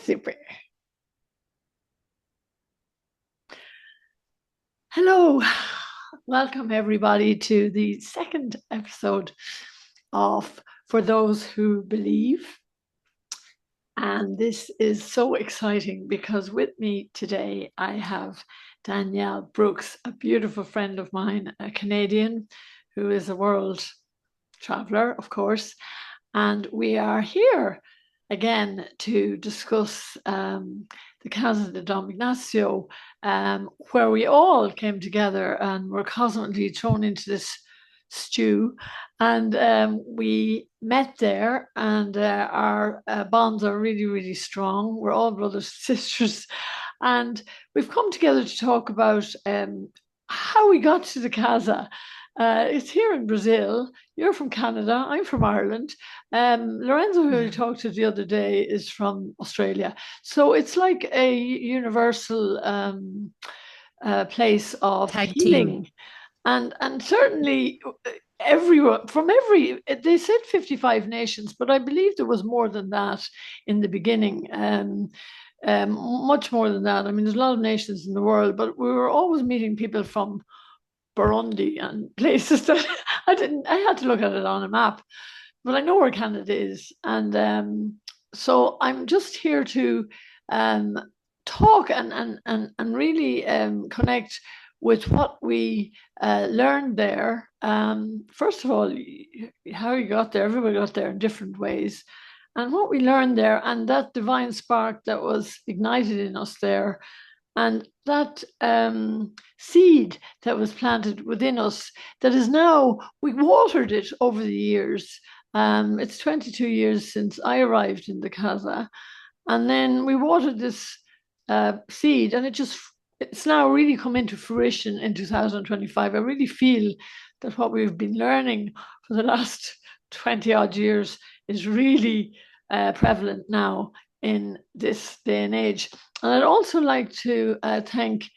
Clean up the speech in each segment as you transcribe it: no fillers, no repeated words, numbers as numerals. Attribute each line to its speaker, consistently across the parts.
Speaker 1: Super. Hello. Welcome, everybody, to the second episode of For Those Who Believe. And this is so exciting because with me today, I have Danielle Brooks, a beautiful friend of mine, a Canadian who is a world traveler, of course. And we are here again to discuss the Casa de Dom Ignacio, where we all came together and were cosmically thrown into this stew. And we met there, and our bonds are really, really strong. We're all brothers and sisters. And we've come together to talk about how we got to the Casa. It's here in Brazil. You're from Canada. I'm from Ireland. Lorenzo, who we talked to the other day, is from Australia. So it's like a universal place of
Speaker 2: Tag team.
Speaker 1: healing. And certainly everyone from every, they said 55 nations, but I believe there was more than that in the beginning. Much more than that. I mean, there's a lot of nations in the world, but we were always meeting people from Burundi and places that I had to look at it on a map, but I know where Canada is. And so I'm just here to um, talk and really connect with what we learned there. First of all, how you got there, everybody got there in different ways. And what we learned there, and that divine spark that was ignited in us there, and that seed that was planted within us, that is now, we watered it over the years. It's 22 years since I arrived in the Casa. And then we watered this seed, and it's now really come into fruition in 2025. I really feel that what we've been learning for the last 20 odd years is really prevalent now in this day and age. And I'd also like to thank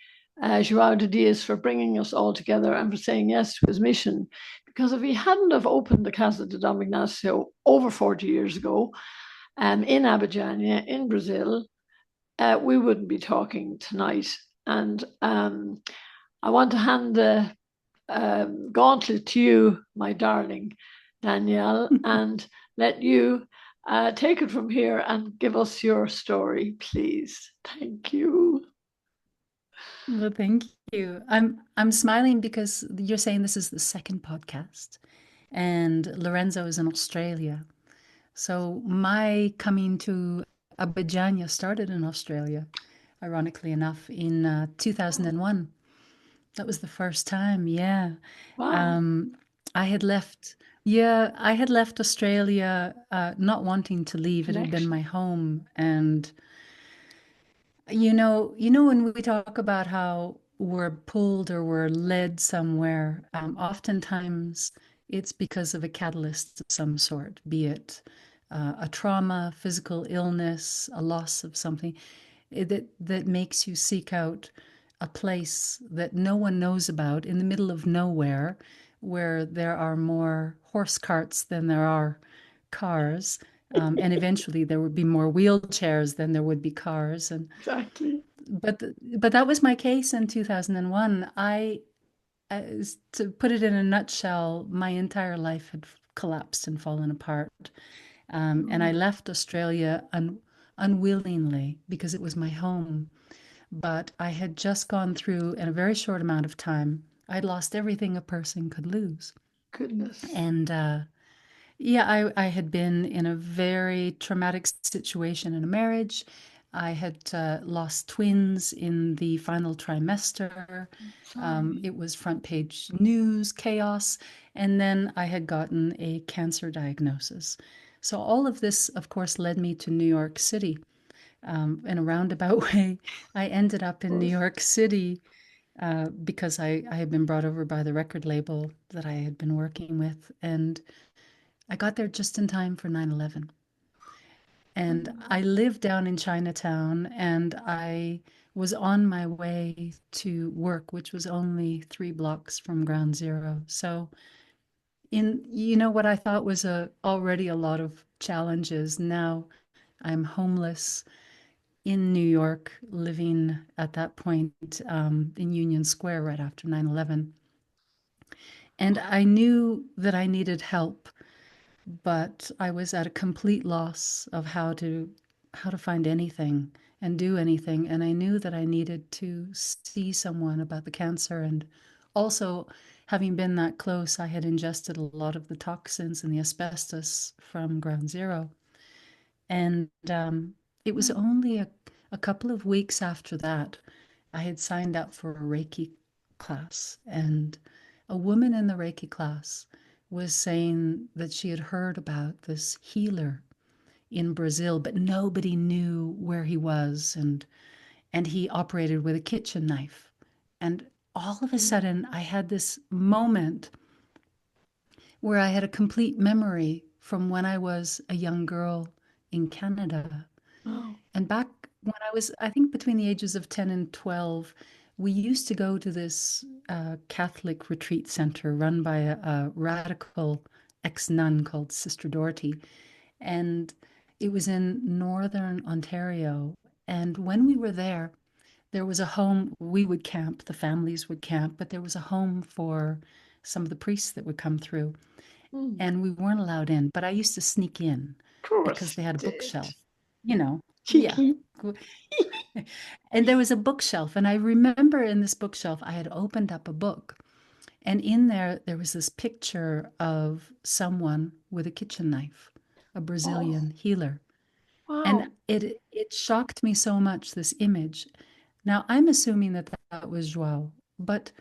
Speaker 1: Joao de Diaz for bringing us all together and for saying yes to his mission. Because if he hadn't have opened the Casa de Dom Ignacio over 40 years ago in Abadiania, in Brazil, we wouldn't be talking tonight. And I want to hand the gauntlet to you, my darling Danielle, and let you take it from here and give us your story, please. Thank you.
Speaker 2: Well, thank you. I'm smiling because you're saying this is the second podcast, and Lorenzo is in Australia. So my coming to Abadiania started in Australia, ironically enough, in 2001. That was the first time, yeah.
Speaker 1: Wow.
Speaker 2: Um, I had left, yeah, I had left Australia not wanting to leave. It had been
Speaker 1: Connection.
Speaker 2: my home, and when we talk about how we're pulled or we're led somewhere, oftentimes it's because of a catalyst of some sort, be it a trauma, physical illness, a loss of something that makes you seek out a place that no one knows about in the middle of nowhere, where there are more horse carts than there are cars. And eventually there would be more wheelchairs than there would be cars. And
Speaker 1: Exactly.
Speaker 2: but that was my case in 2001. To put it in a nutshell, my entire life had collapsed and fallen apart. And I left Australia unwillingly because it was my home. But I had just gone through, in a very short amount of time, I'd lost everything a person could lose.
Speaker 1: Goodness.
Speaker 2: And yeah, I had been in a very traumatic situation in a marriage. I had lost twins in the final trimester.
Speaker 1: Sorry.
Speaker 2: It was front page news, chaos. And then I had gotten a cancer diagnosis. So all of this, of course, led me to New York City. In a roundabout way, I ended up
Speaker 1: Of
Speaker 2: in New
Speaker 1: course.
Speaker 2: York City because I had been brought over by the record label that I had been working with. And I got there just in time for 9/11. And I lived down in Chinatown, and I was on my way to work, which was only 3 blocks from ground zero. So in what I thought was a already a lot of challenges. Now I'm homeless. in New York, living at that point in Union Square right after 9/11. And I knew that I needed help, but I was at a complete loss of how to find anything and do anything. And I knew that I needed to see someone about the cancer. And also, having been that close, I had ingested a lot of the toxins and the asbestos from Ground Zero. And it was
Speaker 1: Mm.
Speaker 2: only a couple of weeks after that, I had signed up for a Reiki class. And a woman in the Reiki class was saying that she had heard about this healer in Brazil, but nobody knew where he was. And he operated with a kitchen knife. And all of a sudden, I had this moment where I had a complete memory from when I was a young girl in Canada.
Speaker 1: Oh.
Speaker 2: And back when I was, I think between the ages of 10 and 12, we used to go to this Catholic retreat center run by a radical ex nun called Sister Dorothy. And it was in Northern Ontario. And when we were there was a home, we would camp, the families would camp, but there was a home for some of the priests that would come through.
Speaker 1: Mm.
Speaker 2: And we weren't allowed in, but I used to sneak in
Speaker 1: Of
Speaker 2: because
Speaker 1: course
Speaker 2: they
Speaker 1: you
Speaker 2: had a
Speaker 1: did.
Speaker 2: bookshelf, you know. Yeah.
Speaker 1: Cheeky.
Speaker 2: And there was a bookshelf, and I remember in this bookshelf, I had opened up a book, and in there was this picture of someone with a kitchen knife, a
Speaker 1: Oh,
Speaker 2: Brazilian healer. And
Speaker 1: wow.
Speaker 2: it shocked me so much, this image. Now, I'm assuming that that was Joao, but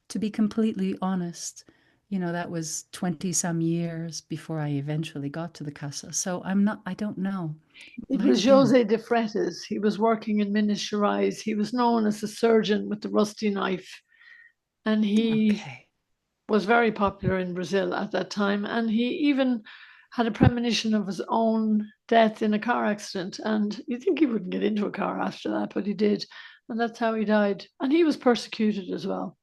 Speaker 2: to be completely honest, that was 20 some years before I eventually got to the Casa. So I don't know. It
Speaker 1: It
Speaker 2: might
Speaker 1: was
Speaker 2: have been.
Speaker 1: Jose de Freitas. He was working in Minas Gerais. He was known as the surgeon with the rusty knife. And he
Speaker 2: Okay.
Speaker 1: was very popular in Brazil at that time. And he even had a premonition of his own death in a car accident. And you'd think he wouldn't get into a car after that, but he did. And that's how he died. And he was persecuted as well.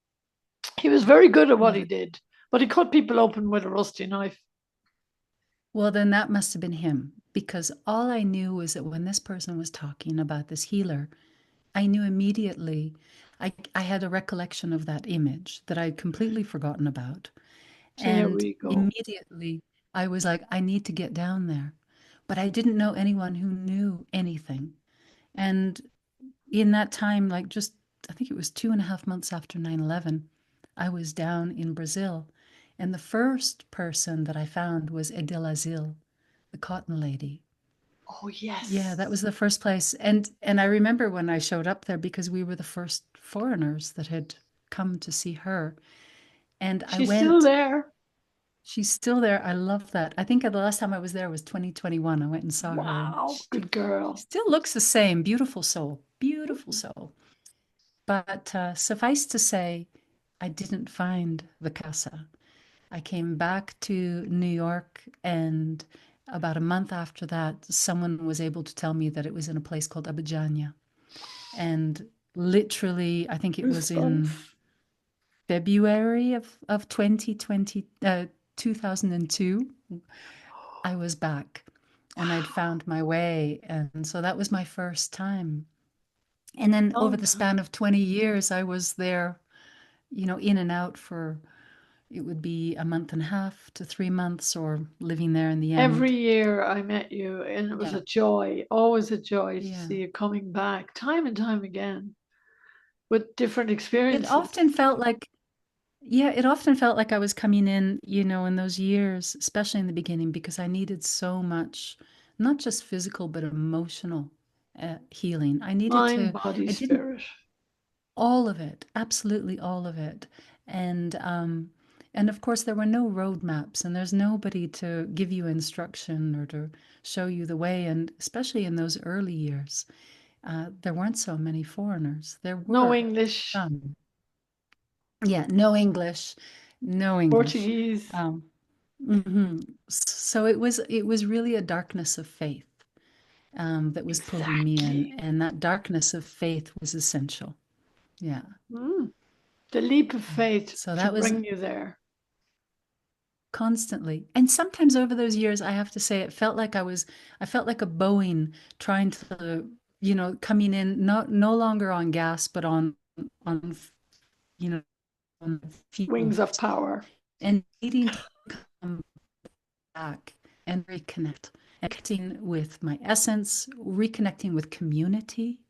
Speaker 1: He was very good at what
Speaker 2: Well,
Speaker 1: he did, but he cut people open with a rusty knife.
Speaker 2: well, then that must have been him because all I knew was that when this person was talking about this healer, I knew immediately. I had a recollection of that image that I'd completely forgotten about.
Speaker 1: There
Speaker 2: And
Speaker 1: we go.
Speaker 2: immediately I was like, I need to get down there. But I didn't know anyone who knew anything. And in that time, like just, I think it was 2.5 months after 9/11, I was down in Brazil. And the first person that I found was Edilazil, the cotton lady.
Speaker 1: Oh,
Speaker 2: Yeah, that was
Speaker 1: yes.
Speaker 2: the first place. And I remember when I showed up there because we were the first foreigners that had come to see her. And I
Speaker 1: She's still
Speaker 2: went,
Speaker 1: there.
Speaker 2: she's still there. I love that. I think the last time I was there was 2021. I went and saw her and
Speaker 1: Wow. Good girl.
Speaker 2: still looks the same. Beautiful soul. Beautiful
Speaker 1: Mm.
Speaker 2: soul. But suffice to say, I didn't find the casa. I came back to New York, and about a month after that, someone was able to tell me that it was in a place called Abadiania. And literally, I think it was
Speaker 1: Goosebumps.
Speaker 2: in February of 2020, 2002, I was back and I'd
Speaker 1: Wow.
Speaker 2: found my way. And so that was my first time. And then over
Speaker 1: Long
Speaker 2: the span
Speaker 1: time.
Speaker 2: of 20 years, I was there, in and out for it would be a month and a half to 3 months or living there in the
Speaker 1: Every
Speaker 2: end.
Speaker 1: year I met you, and it was
Speaker 2: Yeah.
Speaker 1: a joy, always a joy to
Speaker 2: Yeah.
Speaker 1: see you coming back time and time again with different
Speaker 2: It
Speaker 1: experiences.
Speaker 2: often felt like, yeah, it often felt like I was coming in, in those years, especially in the beginning, because I needed so much, not just physical, but emotional healing.
Speaker 1: Mind, body,
Speaker 2: I didn't,
Speaker 1: spirit.
Speaker 2: all of it, absolutely all of it. And of course there were no roadmaps and there's nobody to give you instruction or to show you the way. And especially in those early years, there weren't so many foreigners. There
Speaker 1: No
Speaker 2: were
Speaker 1: English,
Speaker 2: some. Yeah, no English, no English.
Speaker 1: Portuguese.
Speaker 2: Um, So it was really a darkness of faith that was pulling me in,
Speaker 1: Exactly.
Speaker 2: and that darkness of faith was essential. Yeah,
Speaker 1: Mm. The leap of
Speaker 2: yeah.
Speaker 1: faith
Speaker 2: So
Speaker 1: to
Speaker 2: that was
Speaker 1: bring you there.
Speaker 2: constantly, and sometimes over those years, I have to say, I felt like a Boeing trying to coming in no longer on gas, but on you know on
Speaker 1: Wings of
Speaker 2: fumes,
Speaker 1: power.
Speaker 2: and needing to come back and reconnect, and connecting with my essence, reconnecting with community,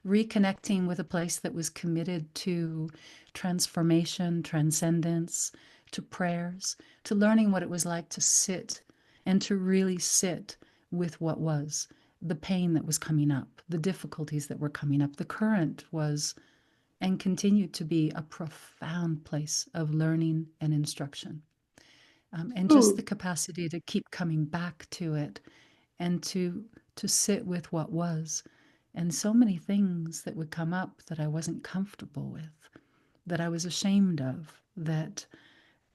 Speaker 2: reconnecting with a place that was committed to transformation, transcendence, to prayers, to learning what it was like to sit and to really sit with what was, the pain that was coming up, the difficulties that were coming up. The current was and continued to be a profound place of learning and instruction. And just the
Speaker 1: Ooh,
Speaker 2: capacity to keep coming back to it and to sit with what was, and so many things that would come up that I wasn't comfortable with, that I was ashamed of, that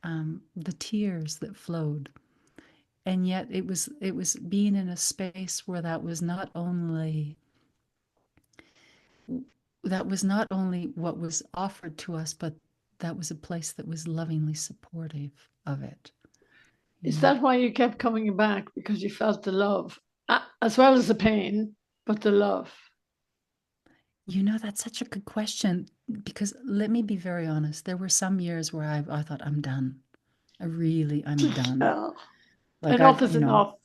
Speaker 2: the tears that flowed. And yet it was being in a space where that was not only what was offered to us, but that was a place that was lovingly supportive of it. You
Speaker 1: is
Speaker 2: know,
Speaker 1: that why you kept coming back? Because you felt the love, as well as the pain, but the love.
Speaker 2: that's such a good question, because let me be very honest. There were some years where I thought I'm done. I'm done.
Speaker 1: Uh,
Speaker 2: Like
Speaker 1: enough is enough.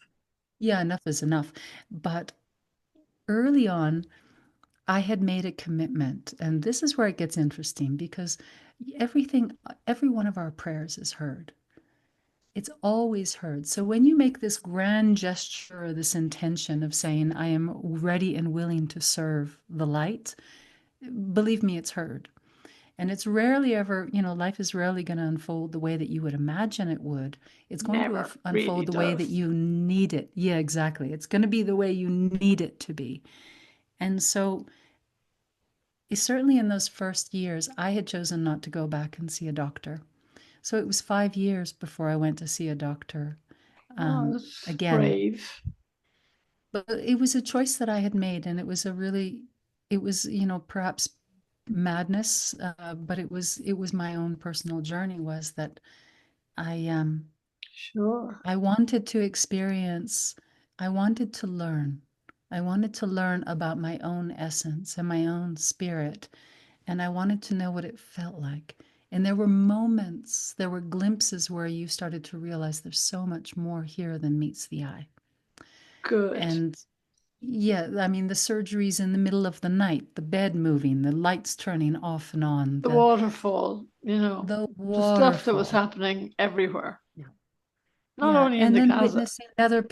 Speaker 2: yeah, enough is enough. But early on, I had made a commitment, and this is where it gets interesting, because every one of our prayers is heard. It's always heard. So when you make this grand gesture or this intention of saying, I am ready and willing to serve the light, believe me, it's heard. And it's rarely ever, life is rarely going to unfold the way that you would imagine it would. It's going to
Speaker 1: Never really
Speaker 2: unfold the way that
Speaker 1: does.
Speaker 2: you need it. Yeah, exactly. It's going to be the way you need it to be. And so, certainly in those first years, I had chosen not to go back and see a doctor. So it was 5 years before I went to see a doctor
Speaker 1: Oh, that's
Speaker 2: again.
Speaker 1: brave.
Speaker 2: But it was a choice that I had made, and it was, perhaps madness, but it was my own personal journey, was that I
Speaker 1: Sure.
Speaker 2: I wanted to experience, I wanted to learn. I wanted to learn about my own essence and my own spirit, and I wanted to know what it felt like. And there were moments, there were glimpses where you started to realize there's so much more here than meets the eye.
Speaker 1: Good.
Speaker 2: And yeah, I mean, the surgeries in the middle of the night, the bed moving, the lights turning off and on,
Speaker 1: The
Speaker 2: the
Speaker 1: waterfall,
Speaker 2: the
Speaker 1: the stuff that was
Speaker 2: waterfall.
Speaker 1: happening everywhere,
Speaker 2: Yeah.
Speaker 1: not
Speaker 2: Yeah,
Speaker 1: only in
Speaker 2: and
Speaker 1: the
Speaker 2: then
Speaker 1: Casa.
Speaker 2: witnessing other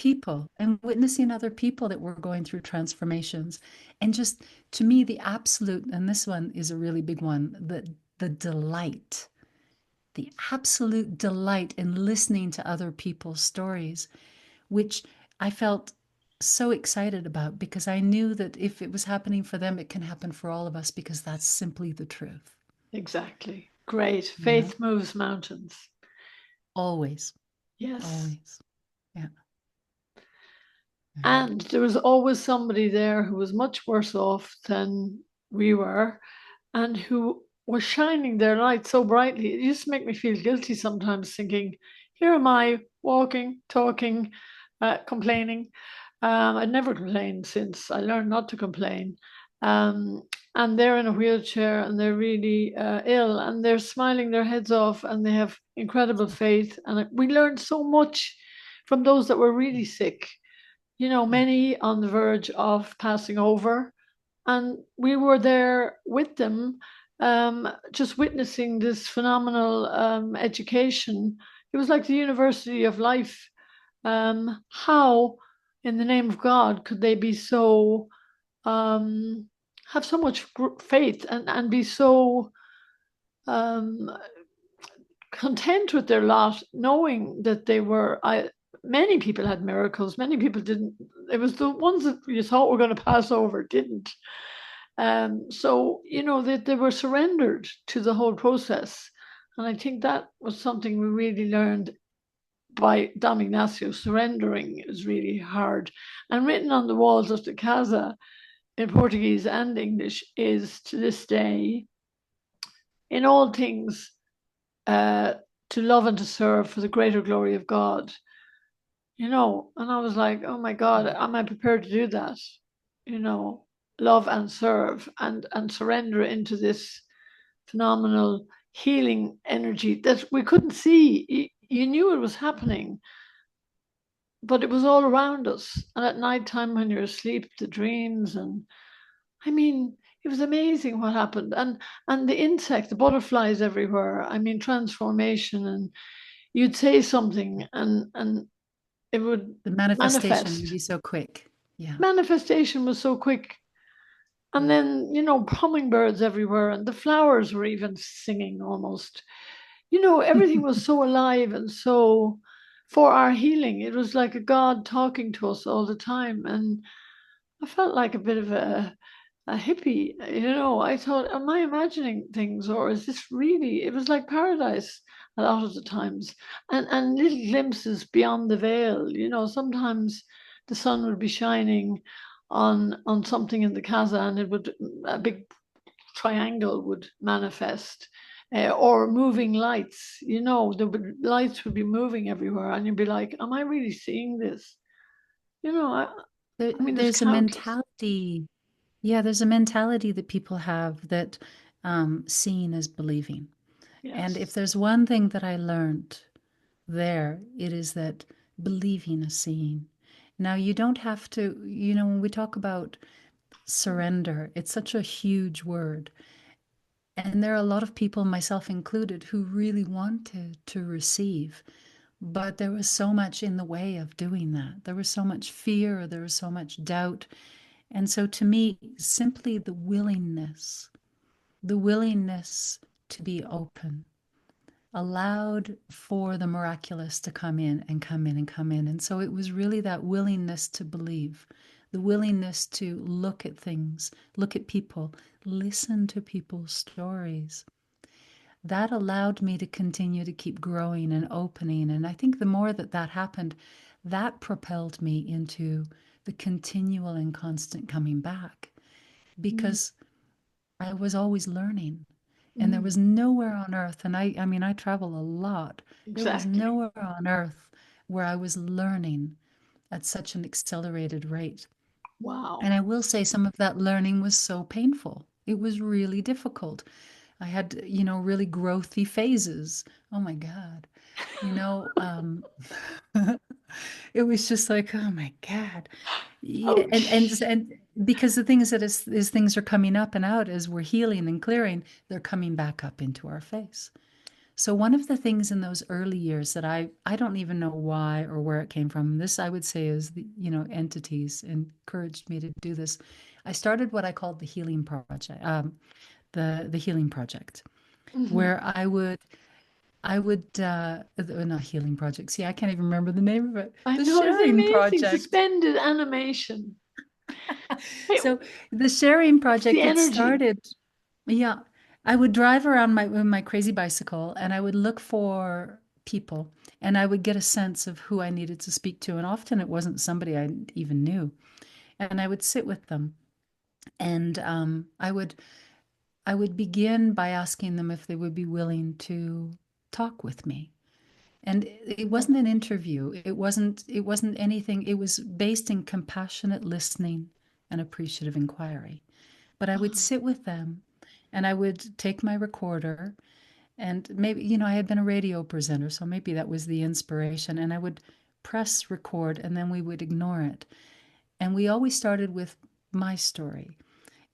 Speaker 2: people that were going through transformations. And just, to me, the absolute, and this one is a really big one, the delight, the absolute delight in listening to other people's stories, which I felt so excited about, because I knew that if it was happening for them, it can happen for all of us, because that's simply the truth.
Speaker 1: Exactly. Great.
Speaker 2: You know,
Speaker 1: Faith moves mountains.
Speaker 2: always,
Speaker 1: Yes.
Speaker 2: always. Yeah. Yeah.
Speaker 1: And there was always somebody there who was much worse off than we were and who was shining their light so brightly. It used to make me feel guilty sometimes, thinking, here am I walking, talking, complaining. I'd never complained since I learned not to complain. Um, and they're in a wheelchair and they're really ill and they're smiling their heads off and they have incredible faith. And we learned so much from those that were really sick,
Speaker 2: Yeah.
Speaker 1: many on the verge of passing over. And we were there with them, just witnessing this phenomenal education. It was like the University of Life. How, in the name of God, could they be so, um, have so much faith and be so um, content with their lot, knowing that they were. Many people had miracles. Many people didn't. It was the ones that you thought were going to pass over didn't. So that they were surrendered to the whole process, and I think that was something we really learned by Dom Ignacio. Surrendering is really hard, and written on the walls of the Casa in Portuguese and English is to this day, in all things, uh, to love and to serve for the greater glory of God. And I was like, oh my God, am I prepared to do that? You know, love and serve and surrender into this phenomenal healing energy that we couldn't see. You knew it was happening, but it was all around us. And at night time when you're asleep, the dreams, and I mean, it was amazing what happened. And the insect, the butterflies everywhere. I mean, transformation, and you'd say something and it would
Speaker 2: The manifestation would
Speaker 1: manifest.
Speaker 2: be so quick. Yeah.
Speaker 1: Manifestation was so quick. And
Speaker 2: Yeah.
Speaker 1: then, hummingbirds everywhere, and the flowers were even singing almost. Everything was so alive and so for our healing. It was like a God talking to us all the time. And I felt like a bit of a hippie. I thought, am I imagining things, or is this really? It was like paradise a lot of the times, and little glimpses beyond the veil. Sometimes the sun would be shining on something in the Casa, and a big triangle would manifest. Or moving lights, lights would be moving everywhere, and you'd be like, "Am I really seeing this?" I mean, there's
Speaker 2: There's a
Speaker 1: countless.
Speaker 2: mentality. Yeah, there's a mentality that people have that seeing is believing. And if
Speaker 1: Yes.
Speaker 2: there's one thing that I learned there, it is that believing is seeing. Now, you don't have to, when we talk about surrender, it's such a huge word. And there are a lot of people, myself included, who really wanted to receive. But there was so much in the way of doing that. There was so much fear, there was so much doubt. And so to me, simply the willingness to be open, allowed for the miraculous to come in and come in and come in. And so it was really that willingness to believe, the willingness to look at things, look at people, listen to people's stories. That allowed me to continue to keep growing and opening. And I think the more that that happened, that propelled me into the continual and constant coming back
Speaker 1: Mm,
Speaker 2: because I was always learning. And there was
Speaker 1: mm,
Speaker 2: nowhere on earth, and I mean, I travel a lot. There was
Speaker 1: exactly.
Speaker 2: nowhere on earth where I was learning at such an accelerated rate. And
Speaker 1: Wow.
Speaker 2: I will say some of that learning was so painful. It was really difficult. I had, really growthy phases. Oh my God. You know, um, it was just like, oh my God. Yeah,
Speaker 1: Ouch.
Speaker 2: and because the thing is that as things are coming up and out, as we're healing and clearing, they're coming back up into our face. So one of the things in those early years that I don't even know why or where it came from. This I would say is the, entities encouraged me to do this. I started what I called the healing project, the healing project,
Speaker 1: Mhm.
Speaker 2: where I would not healing project. See, I can't even remember the name of it.
Speaker 1: I
Speaker 2: The
Speaker 1: know, it's
Speaker 2: sharing
Speaker 1: amazing.
Speaker 2: project.
Speaker 1: Suspended animation. It,
Speaker 2: So the sharing
Speaker 1: it's the
Speaker 2: project, it
Speaker 1: energy.
Speaker 2: started, yeah. I would drive around with my crazy bicycle and I would look for people and I would get a sense of who I needed to speak to. And often it wasn't somebody I even knew. And I would sit with them and I would begin by asking them if they would be willing to talk with me. And it wasn't an interview. It wasn't anything. It was based in compassionate listening and appreciative inquiry. But I would sit with them and I would take my recorder and maybe, I had been a radio presenter, so maybe that was the inspiration. And I would press record and then we would ignore it. And we always started with my story.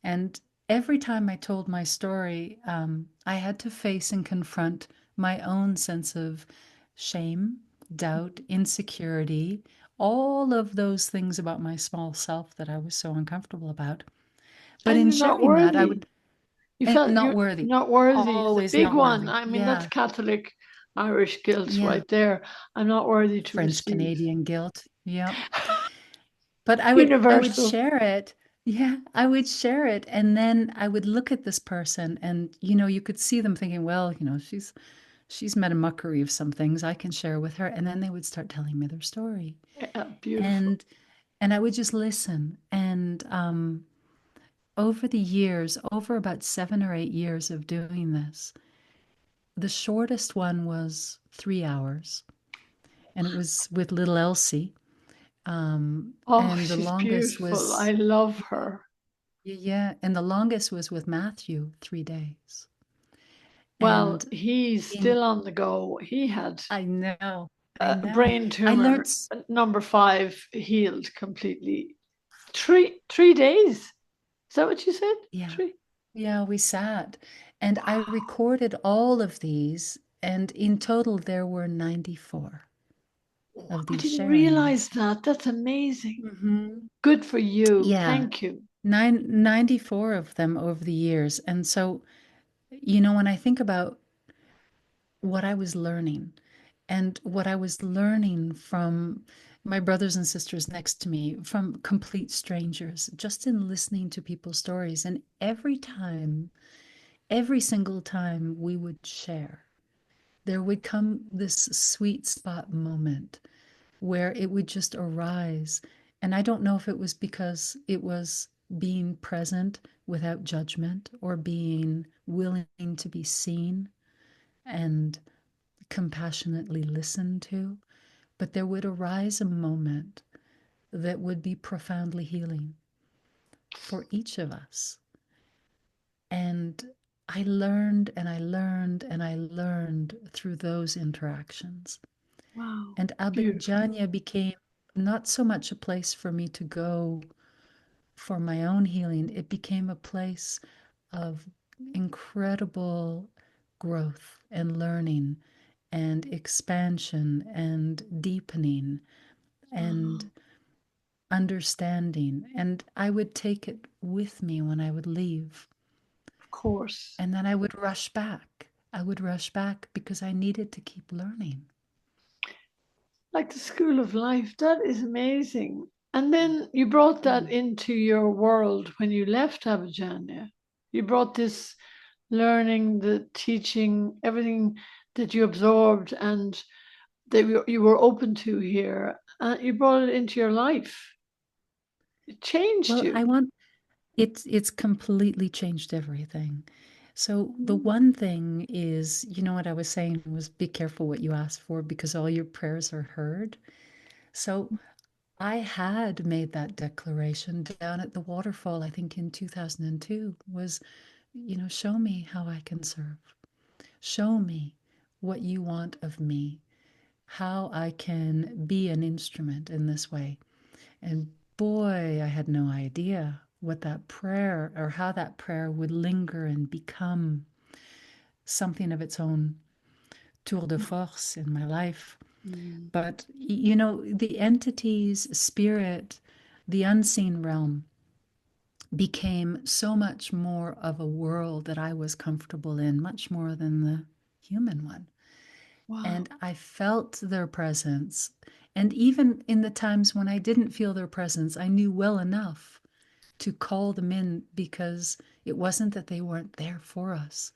Speaker 2: And every time I told my story, I had to face and confront my own sense of shame, doubt, insecurity, all of those things about my small self that I was so uncomfortable about. But
Speaker 1: And
Speaker 2: in
Speaker 1: you're not
Speaker 2: sharing that, I
Speaker 1: worthy.
Speaker 2: would,
Speaker 1: You
Speaker 2: and
Speaker 1: felt
Speaker 2: not
Speaker 1: you're
Speaker 2: worthy,
Speaker 1: not worthy is a
Speaker 2: always
Speaker 1: big
Speaker 2: not
Speaker 1: one.
Speaker 2: worthy.
Speaker 1: I mean, that's
Speaker 2: Yeah.
Speaker 1: Catholic Irish guilt
Speaker 2: Yeah.
Speaker 1: right there. I'm not worthy to
Speaker 2: French
Speaker 1: receive.
Speaker 2: Canadian guilt. Yeah. But I would
Speaker 1: Universal.
Speaker 2: share it. Yeah, I would share it and then I would look at this person and you could see them thinking, well, she's met a mockery of some things I can share with her and then they would start telling me their story.
Speaker 1: Yeah, beautiful.
Speaker 2: And I would just listen and over the years, over about 7 or 8 years of doing this, the shortest one was 3 hours and it was with little Elsie.
Speaker 1: Oh,
Speaker 2: And the
Speaker 1: she's
Speaker 2: longest
Speaker 1: beautiful. I
Speaker 2: was,
Speaker 1: love her.
Speaker 2: Yeah, and the longest was with Matthew, 3 days.
Speaker 1: Well,
Speaker 2: And
Speaker 1: he's
Speaker 2: in
Speaker 1: still on the go. He had
Speaker 2: I know, I
Speaker 1: a
Speaker 2: know.
Speaker 1: brain
Speaker 2: I learned
Speaker 1: tumor, number five, healed completely. Three days. Is that what you said?
Speaker 2: yeah.
Speaker 1: Three.
Speaker 2: Yeah, we sat and I
Speaker 1: Wow.
Speaker 2: recorded all of these, and in total there were 94 of
Speaker 1: I
Speaker 2: these
Speaker 1: didn't realize
Speaker 2: sharings.
Speaker 1: that. That's amazing.
Speaker 2: Mhm.
Speaker 1: Good for you.
Speaker 2: Yeah,
Speaker 1: Thank you.
Speaker 2: 94 of them over the years. And so, when I think about what I was learning and what I was learning from my brothers and sisters next to me, from complete strangers, just in listening to people's stories. And every single time we would share, there would come this sweet spot moment where it would just arise. And I don't know if it was because it was being present without judgment or being willing to be seen and compassionately listened to, but there would arise a moment that would be profoundly healing for each of us. And I learned and I learned and I learned through those interactions.
Speaker 1: Wow.
Speaker 2: And
Speaker 1: Beautiful.
Speaker 2: Abadiania became not so much a place for me to go for my own healing, it became a place of incredible growth and learning and expansion and deepening and
Speaker 1: Wow.
Speaker 2: understanding. And I would take it with me when I would leave.
Speaker 1: Of course.
Speaker 2: And then I would rush back. I would rush back because I needed to keep learning.
Speaker 1: Like the school of life. That is amazing. And then you brought that
Speaker 2: Mm.
Speaker 1: into your world when you left Abidjan. You brought this learning, the teaching, everything that you absorbed and that you were open to here. You brought it into your life. It changed
Speaker 2: Well,
Speaker 1: you.
Speaker 2: I want it's completely changed everything. So the
Speaker 1: Mm.
Speaker 2: one thing is, what I was saying was be careful what you ask for because all your prayers are heard. So I had made that declaration down at the waterfall, I think in 2002, was, show me how I can serve. Show me what you want of me, how I can be an instrument in this way. And boy, I had no idea what that prayer or how that prayer would linger and become something of its own tour de force in my life.
Speaker 1: Mm.
Speaker 2: But, the entity's spirit, the unseen realm, became so much more of a world that I was comfortable in, much more than the human one.
Speaker 1: Wow.
Speaker 2: And I felt their presence. And even in the times when I didn't feel their presence, I knew well enough to call them in because it wasn't that they weren't there for us.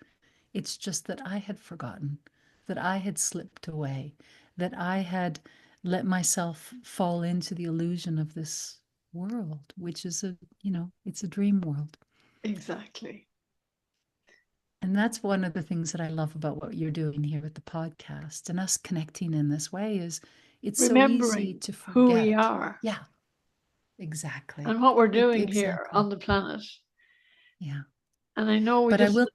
Speaker 2: It's just that I had forgotten, that I had slipped away, that I had let myself fall into the illusion of this world, which is it's a dream world.
Speaker 1: Exactly.
Speaker 2: And that's one of the things that I love about what you're doing here with the podcast and us connecting in this way is it's so easy
Speaker 1: Remembering
Speaker 2: to
Speaker 1: who we
Speaker 2: forget.
Speaker 1: are
Speaker 2: Yeah, exactly.
Speaker 1: and what we're doing here
Speaker 2: Exactly.
Speaker 1: on the planet.
Speaker 2: Yeah.
Speaker 1: And I know we
Speaker 2: But I
Speaker 1: just
Speaker 2: will.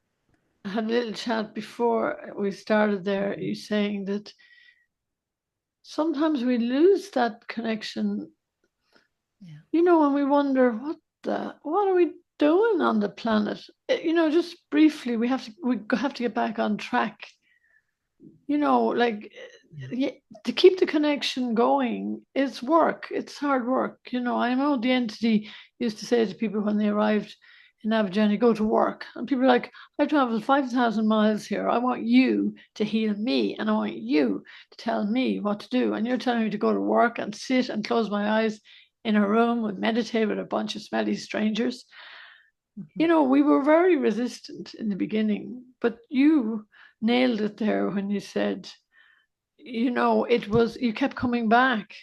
Speaker 1: had a little chat before we started there.
Speaker 2: Mhm.
Speaker 1: You saying that sometimes we lose that connection,
Speaker 2: Yeah.
Speaker 1: and we wonder what are we doing on the planet? Just briefly, we have to get back on track. Like
Speaker 2: Yeah.
Speaker 1: yeah, to keep the connection going, it's work. It's hard work. I know the entity used to say to people when they arrived in Abidjan, go to work. And people are like, I've traveled 5,000 miles here. I want you to heal me and I want you to tell me what to do. And you're telling me to go to work and sit and close my eyes in a room and meditate with a bunch of smelly strangers.
Speaker 2: Mhm.
Speaker 1: We were very resistant in the beginning, but you nailed it there when you said, it was, you kept coming back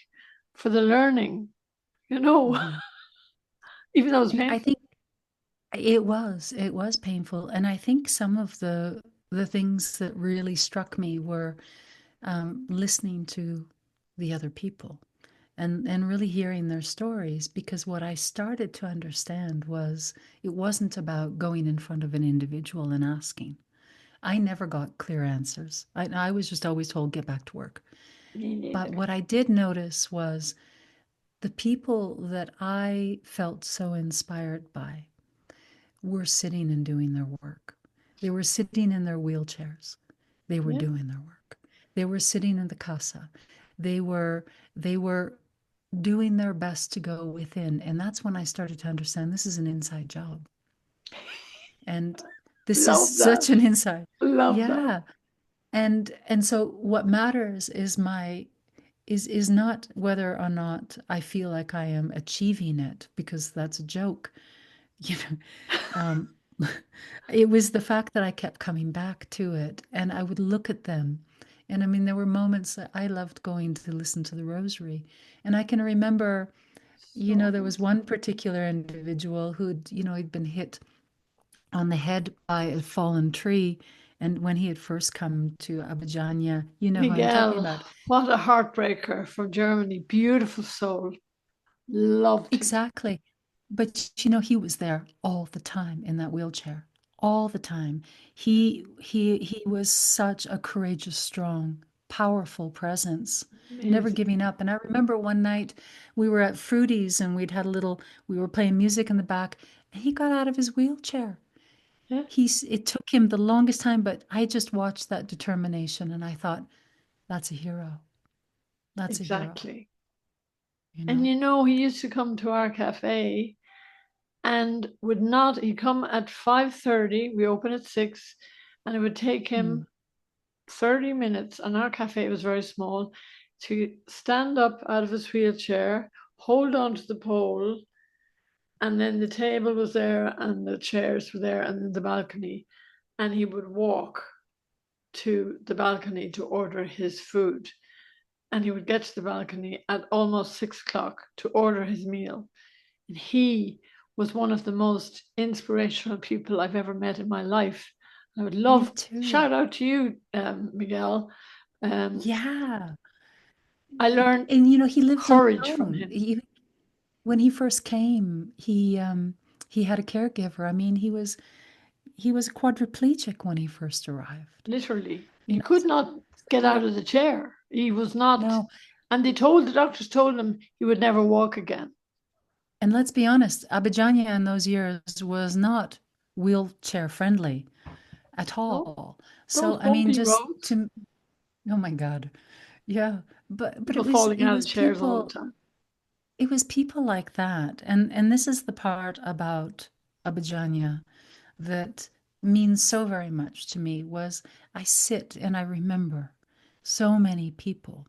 Speaker 1: for the learning, you know,
Speaker 2: Mhm.
Speaker 1: even though it was
Speaker 2: I
Speaker 1: painful.
Speaker 2: think it was painful, and I think some of the things that really struck me were listening to the other people and really hearing their stories, because what I started to understand was it wasn't about going in front of an individual and asking. I never got clear answers. I was just always told, get back to work.
Speaker 1: Me
Speaker 2: But
Speaker 1: neither.
Speaker 2: what I did notice was the people that I felt so inspired by were sitting and doing their work. They were sitting in their wheelchairs. They were
Speaker 1: Yeah,
Speaker 2: doing their work. They were sitting in the casa. They were doing their best to go within. And that's when I started to understand this is an inside job. And this is
Speaker 1: love that.
Speaker 2: such an inside.
Speaker 1: Love that.
Speaker 2: Yeah. And so what matters is my is not whether or not I feel like I am achieving it, because that's a joke. You know, um, it was the fact that I kept coming back to it, and I would look at them. And I mean, there were moments that I loved going to listen to the rosary. And I can remember,
Speaker 1: So
Speaker 2: there was one particular individual who'd, he'd been hit on the head by a fallen tree. And when he had first come to Abadiania, you know who I'm talking
Speaker 1: Miguel,
Speaker 2: about.
Speaker 1: what a heartbreaker from Germany. Beautiful soul. Loved him.
Speaker 2: Exactly. But he was there all the time in that wheelchair, all the time. He was such a courageous, strong, powerful presence, never
Speaker 1: Amazing.
Speaker 2: giving up. And I remember one night we were at Fruity's and we were playing music in the back, and he got out of his wheelchair.
Speaker 1: Yeah,
Speaker 2: It took him the longest time, but I just watched that determination and I thought, that's a hero. That's a hero,
Speaker 1: exactly.
Speaker 2: you
Speaker 1: And
Speaker 2: know?
Speaker 1: he used to come to our cafe and would not, he'd come at 5:30. We open at 6, and it would take
Speaker 2: Mm.
Speaker 1: him 30 minutes, and our cafe was very small, to stand up out of his wheelchair, hold on to the pole, and then the table was there and the chairs were there and then the balcony. And he would walk to the balcony to order his food. And he would get to the balcony at almost 6 o'clock to order his meal. And he was one of the most inspirational people I've ever met in my life. I would
Speaker 2: Me
Speaker 1: love,
Speaker 2: too.
Speaker 1: shout out to you, Miguel. Um,
Speaker 2: Yeah.
Speaker 1: I learned
Speaker 2: And he lives
Speaker 1: courage from
Speaker 2: alone.
Speaker 1: him.
Speaker 2: When he first came, he had a caregiver. I mean, he was quadriplegic when he first arrived.
Speaker 1: Literally.
Speaker 2: You
Speaker 1: He
Speaker 2: know,
Speaker 1: could
Speaker 2: so,
Speaker 1: not get out of the chair. He was not,
Speaker 2: no.
Speaker 1: and the doctors told him he would never walk again.
Speaker 2: And let's be honest, Abidjania in those years was not wheelchair friendly at
Speaker 1: No,
Speaker 2: all.
Speaker 1: those
Speaker 2: So I mean,
Speaker 1: bumpy
Speaker 2: just
Speaker 1: roads,
Speaker 2: to oh my God, yeah. But
Speaker 1: people
Speaker 2: it was
Speaker 1: falling
Speaker 2: it
Speaker 1: out of
Speaker 2: was
Speaker 1: chairs all the
Speaker 2: people
Speaker 1: time.
Speaker 2: it was people like that, and this is the part about Abidjania that means so very much to me. Was I sit and I remember so many people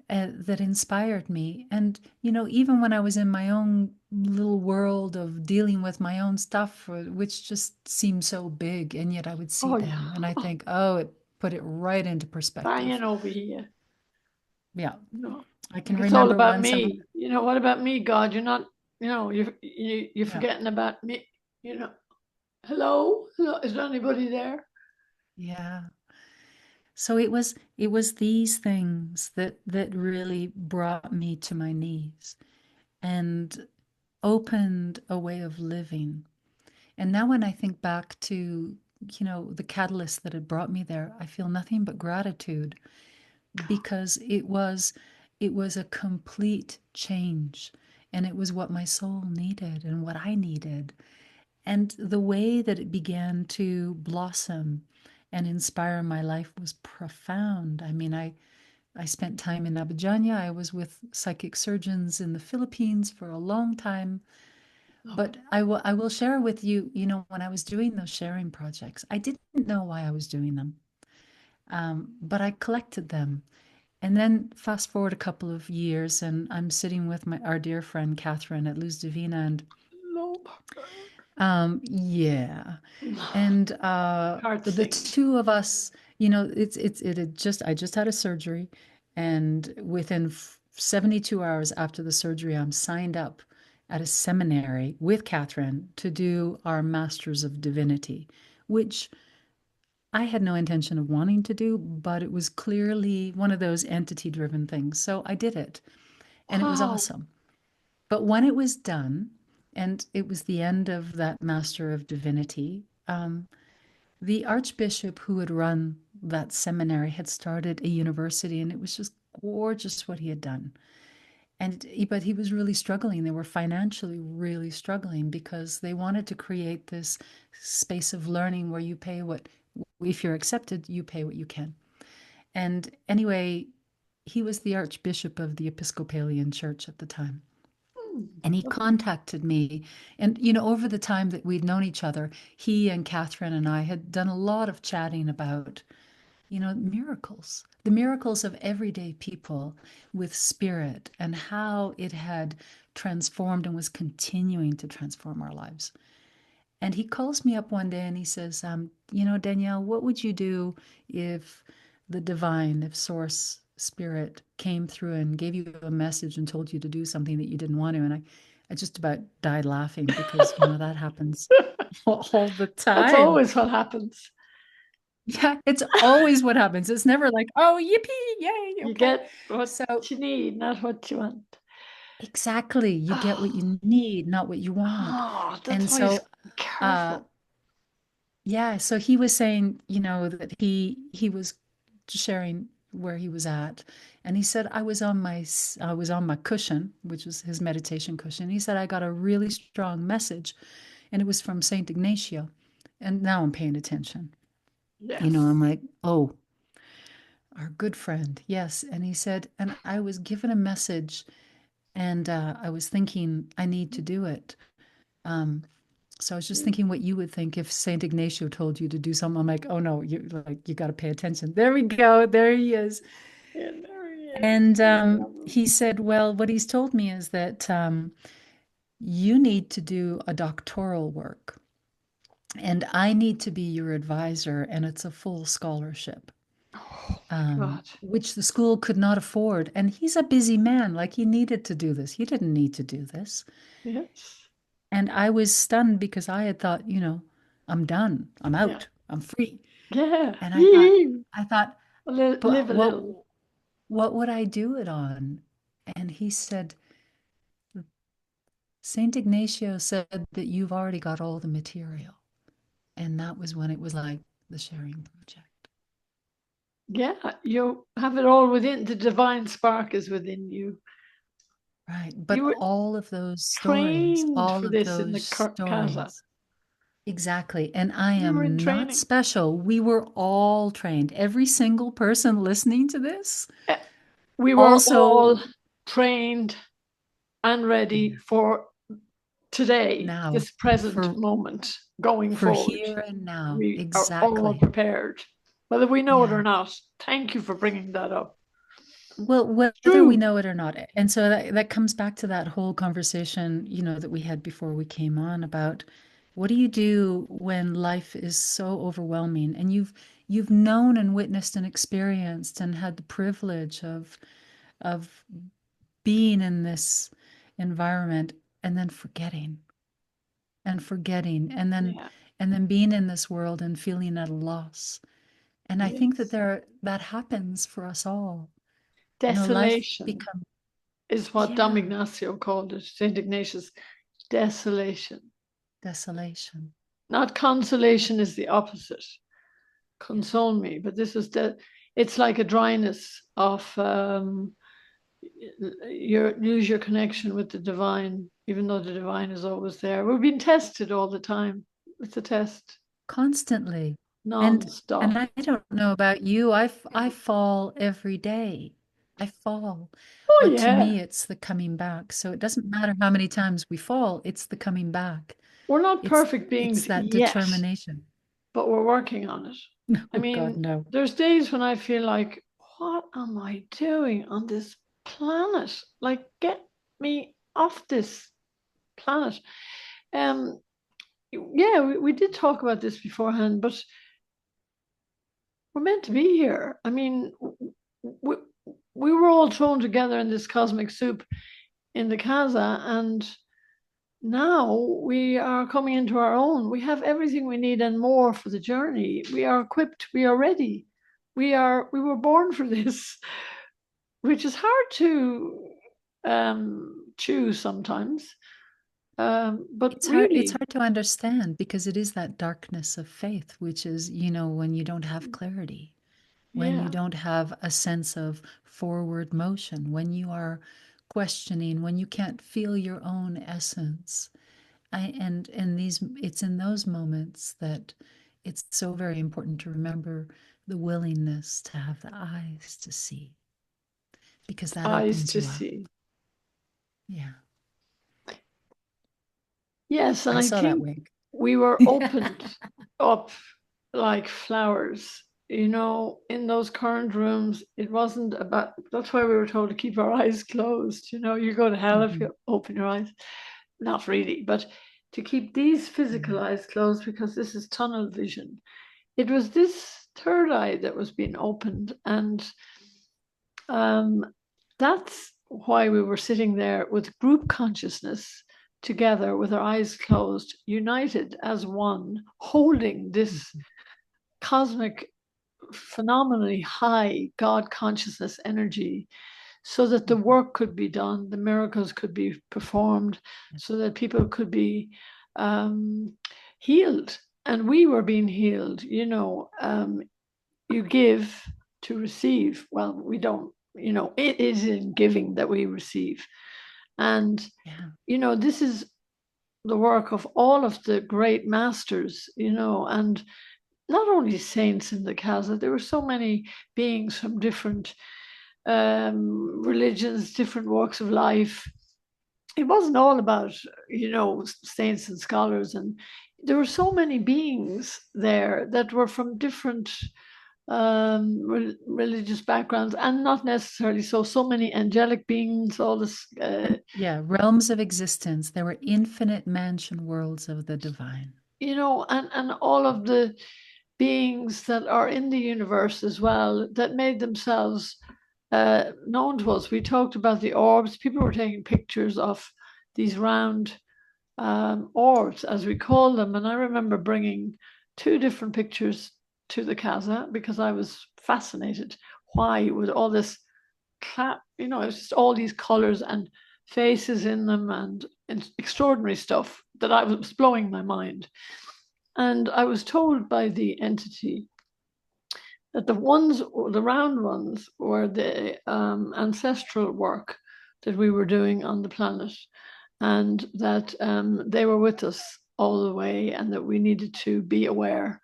Speaker 2: that inspired me. And, even when I was in my own little world of dealing with my own stuff, which just seemed so big, and yet I would see
Speaker 1: Oh, yeah.
Speaker 2: them and I think, oh, it put it right into perspective.
Speaker 1: Banging over here.
Speaker 2: Yeah.
Speaker 1: No,
Speaker 2: I can
Speaker 1: like it's all
Speaker 2: remember
Speaker 1: about
Speaker 2: once
Speaker 1: me. What about me, God? You're not, you're
Speaker 2: yeah,
Speaker 1: forgetting about me. You know, hello, hello. Is there anybody there?
Speaker 2: yeah. So it was these things that really brought me to my knees and opened a way of living. And now when I think back to, the catalyst that had brought me there, I feel nothing but gratitude, because it was a complete change, and it was what my soul needed and what I needed. And the way that it began to blossom and inspire my life was profound. I mean, I spent time in Abidjania. I was with psychic surgeons in the Philippines for a long time.
Speaker 1: Love it.
Speaker 2: But I will share with you, when I was doing those sharing projects, I didn't know why I was doing them. But I collected them. And then fast forward a couple of years, and I'm sitting with our dear friend Catherine at Luz Divina, and
Speaker 1: Love
Speaker 2: yeah,
Speaker 1: her.
Speaker 2: and
Speaker 1: Heart
Speaker 2: the
Speaker 1: sings.
Speaker 2: two of us, it had just I just had a surgery, and within 72 hours after the surgery, I'm signed up at a seminary with Catherine to do our Masters of Divinity, which I had no intention of wanting to do, but it was clearly one of those entity driven things. So I did it. and it was
Speaker 1: Wow.
Speaker 2: awesome. But when it was done, and it was the end of that Master of Divinity, the Archbishop who had run that seminary had started a university, and it was just gorgeous what he had done. But he was really struggling. They were financially really struggling because they wanted to create this space of learning where you pay what, if you're accepted, you pay what you can. And anyway, he was the Archbishop of the Episcopalian Church at the time. And he contacted me. And, over the time that we'd known each other, he and Catherine and I had done a lot of chatting about, miracles, the miracles of everyday people with spirit and how it had transformed and was continuing to transform our lives. And he calls me up one day and he says, Danielle, what would you do if the divine, if source spirit came through and gave you a message and told you to do something that you didn't want to? And I just about died laughing because, that happens all the
Speaker 1: That's
Speaker 2: time.
Speaker 1: always what happens.
Speaker 2: Yeah, it's always what happens. It's never like, oh, yippee, yay,
Speaker 1: You
Speaker 2: okay.
Speaker 1: get what
Speaker 2: So
Speaker 1: you need, not what you want.
Speaker 2: exactly, you get what
Speaker 1: Oh,
Speaker 2: you need, not what you want.
Speaker 1: oh, that's
Speaker 2: And
Speaker 1: why he's
Speaker 2: so uh
Speaker 1: careful.
Speaker 2: yeah, so he was saying, that he was sharing where he was at. And he said, I was on my cushion, which was his meditation cushion. He said, I got a really strong message, and it was from Saint Ignacio. And now I'm paying attention.
Speaker 1: Yes.
Speaker 2: I'm like, oh, our good friend. Yes. And he said, and I was given a message, and I was thinking, I need to do it. Um, so I was just thinking what you would think if Saint Ignacio told you to do something. I'm like, oh no, you got to pay attention. There we go. There he is.
Speaker 1: Yeah, there he is.
Speaker 2: And
Speaker 1: I love him.
Speaker 2: he said, well, what he's told me is that you need to do a doctoral work, and I need to be your advisor, and it's a full scholarship.
Speaker 1: Oh my God.
Speaker 2: Which the school could not afford. And he's a busy man. Like, he needed to do this. He didn't need to do this.
Speaker 1: Yes.
Speaker 2: And I was stunned because I had thought, I'm done. I'm
Speaker 1: Yeah.
Speaker 2: out. I'm free.
Speaker 1: Yeah.
Speaker 2: And
Speaker 1: Yee.
Speaker 2: I thought,
Speaker 1: Live
Speaker 2: but
Speaker 1: a little.
Speaker 2: what would I do it on? And he said, Saint Ignatio said that you've already got all the material. And that was when it was like the sharing project.
Speaker 1: Yeah, you have it all within. The divine spark is within you.
Speaker 2: Right.
Speaker 1: You
Speaker 2: But
Speaker 1: were trained
Speaker 2: all
Speaker 1: for
Speaker 2: of
Speaker 1: this in the
Speaker 2: those
Speaker 1: Casa.
Speaker 2: stories. Exactly. And I
Speaker 1: You were in
Speaker 2: am not
Speaker 1: training.
Speaker 2: special. We were all trained. Every single person listening to this
Speaker 1: Eh, We were all
Speaker 2: also
Speaker 1: trained and ready
Speaker 2: here
Speaker 1: for today,
Speaker 2: now
Speaker 1: this present
Speaker 2: for
Speaker 1: moment going forward.
Speaker 2: here and now.
Speaker 1: We are all
Speaker 2: Exactly.
Speaker 1: prepared, whether we know it or
Speaker 2: Yeah.
Speaker 1: not. Thank you for bringing that up.
Speaker 2: Well, whether we
Speaker 1: True.
Speaker 2: know it or not. And so that comes back to that whole conversation, that we had before we came on about what do you do when life is so overwhelming and you've known and witnessed and experienced and had the privilege of being in this environment and then forgetting and forgetting
Speaker 1: Yeah.
Speaker 2: and then being in this world and feeling at a loss. And I think that
Speaker 1: Yes.
Speaker 2: that happens for us all. Life
Speaker 1: Desolation
Speaker 2: becomes,
Speaker 1: is what Dom
Speaker 2: yeah,
Speaker 1: Ignacio called it, St. Ignatius. Desolation.
Speaker 2: desolation.
Speaker 1: Not consolation is the opposite.
Speaker 2: Yeah,
Speaker 1: Console me, but this is it's like a dryness of you lose your connection with the divine, even though the divine is always there. We're being tested all the time. It's a test,
Speaker 2: constantly. And
Speaker 1: non-stop.
Speaker 2: I don't know about you. I fall every day. I fall.
Speaker 1: Oh
Speaker 2: But to
Speaker 1: yeah,
Speaker 2: me, it's the coming back. So it doesn't matter how many times we fall, it's the coming back.
Speaker 1: we're not
Speaker 2: It's
Speaker 1: perfect
Speaker 2: it's
Speaker 1: beings
Speaker 2: that
Speaker 1: yet,
Speaker 2: determination.
Speaker 1: but we're working on it. I
Speaker 2: Oh God,
Speaker 1: mean,
Speaker 2: no.
Speaker 1: there's days when I feel like, what am I doing on this planet? Like, get me off this planet. Um, yeah, we did talk about this beforehand, but we're meant to be here. I mean, we, we were all thrown together in this cosmic soup in the Casa, and now we are coming into our own. We have everything we need and more for the journey. We are equipped, we are ready. We were born for this, which is hard to choose sometimes. But
Speaker 2: It's
Speaker 1: really,
Speaker 2: hard to understand because it is that darkness of faith, which is, when you don't have clarity, when you
Speaker 1: yeah,
Speaker 2: don't have a sense of forward motion, when you are questioning, when you can't feel your own essence. And these it's in those moments that it's so very important to remember the willingness to have the eyes to see, because that
Speaker 1: eyes
Speaker 2: opens
Speaker 1: to
Speaker 2: you up.
Speaker 1: see.
Speaker 2: Yeah.
Speaker 1: Yes, and
Speaker 2: I
Speaker 1: I
Speaker 2: saw that
Speaker 1: think
Speaker 2: wink.
Speaker 1: we were opened up like flowers. In those current rooms, it wasn't about, that's why we were told to keep our eyes closed. You go to hell if
Speaker 2: Mhm.
Speaker 1: you open your eyes. Not really, but to keep these physical
Speaker 2: Mhm.
Speaker 1: eyes closed because this is tunnel vision. It was this third eye that was being opened, and um, that's why we were sitting there with group consciousness together with our eyes closed, united as one, holding this
Speaker 2: Mhm.
Speaker 1: cosmic, phenomenally high God consciousness energy so that the
Speaker 2: Mhm.
Speaker 1: work could be done, the miracles could be performed,
Speaker 2: Yeah.
Speaker 1: so that people could be um, healed. And we were being healed. You give to receive. Well, we don't, it is in giving that we receive. And,
Speaker 2: Yeah.
Speaker 1: this is the work of all of the great masters, and not only saints in the Casa, there were so many beings from different religions, different walks of life. It wasn't all about, saints and scholars. And there were so many beings there that were from different religious backgrounds, and not necessarily so many angelic beings, all this,
Speaker 2: And yeah, realms of existence. There were infinite mansion worlds of the divine.
Speaker 1: and all of the beings that are in the universe as well that made themselves known to us. We talked about the orbs. People were taking pictures of these round orbs, as we call them. And I remember bringing two different pictures to the Casa because I was fascinated why with all this it's just all these colors and faces in them and extraordinary stuff that I was blowing my mind. And I was told by the entity that the round ones, were the ancestral work that we were doing on the planet, and that they were with us all the way, and that we needed to be aware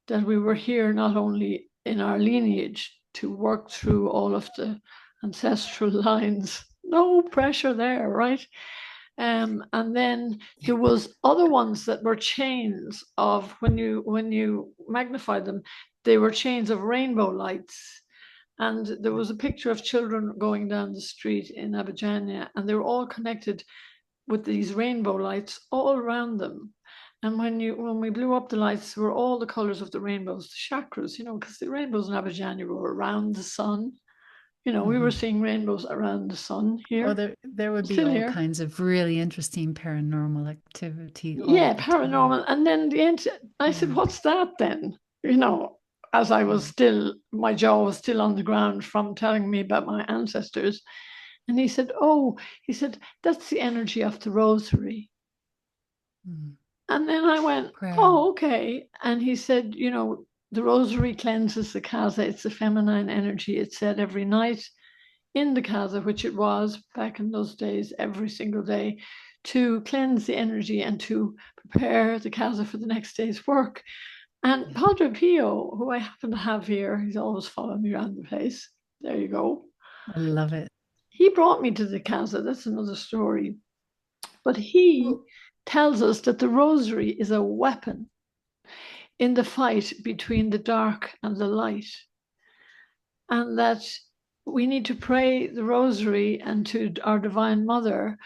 Speaker 1: that we were here not only in our lineage to work through all of the ancestral lines. No pressure there, right? And then there was other ones that were chains of, when you magnify them, they were chains of rainbow lights. And there was a picture of children going down the street in Abadiania, and they were all connected with these rainbow lights all around them. And when we blew up the lights, there were all the colors of the rainbows, the chakras, because the rainbows in Abadiania were around the sun. We were
Speaker 2: Mhm.
Speaker 1: seeing rainbows around the sun
Speaker 2: Oh,
Speaker 1: here,
Speaker 2: there would be
Speaker 1: still
Speaker 2: all
Speaker 1: here.
Speaker 2: kinds of really interesting paranormal activity all
Speaker 1: Yeah,
Speaker 2: the time.
Speaker 1: paranormal. And then I said,
Speaker 2: Yeah.
Speaker 1: "What's that then?" As I was
Speaker 2: Mm.
Speaker 1: still, my jaw was still on the ground from telling me about my ancestors. And he said, "Oh," he said, "that's the energy of the rosary."
Speaker 2: Mm.
Speaker 1: And then I went,
Speaker 2: Prayer.
Speaker 1: "Oh, okay." And he said, "The rosary cleanses the casa. It's the feminine energy." It said every night in the casa, which it was back in those days, every single day, to cleanse the energy and to prepare the casa for the next day's work. And
Speaker 2: Yeah.
Speaker 1: Padre Pio, who I happen to have here, he's always following me around the place. There you go.
Speaker 2: I love it.
Speaker 1: He brought me to the casa. That's another story. But he
Speaker 2: Well,
Speaker 1: tells us that the rosary is a weapon in the fight between the dark and the light, and that we need to pray the rosary and to our Divine Mother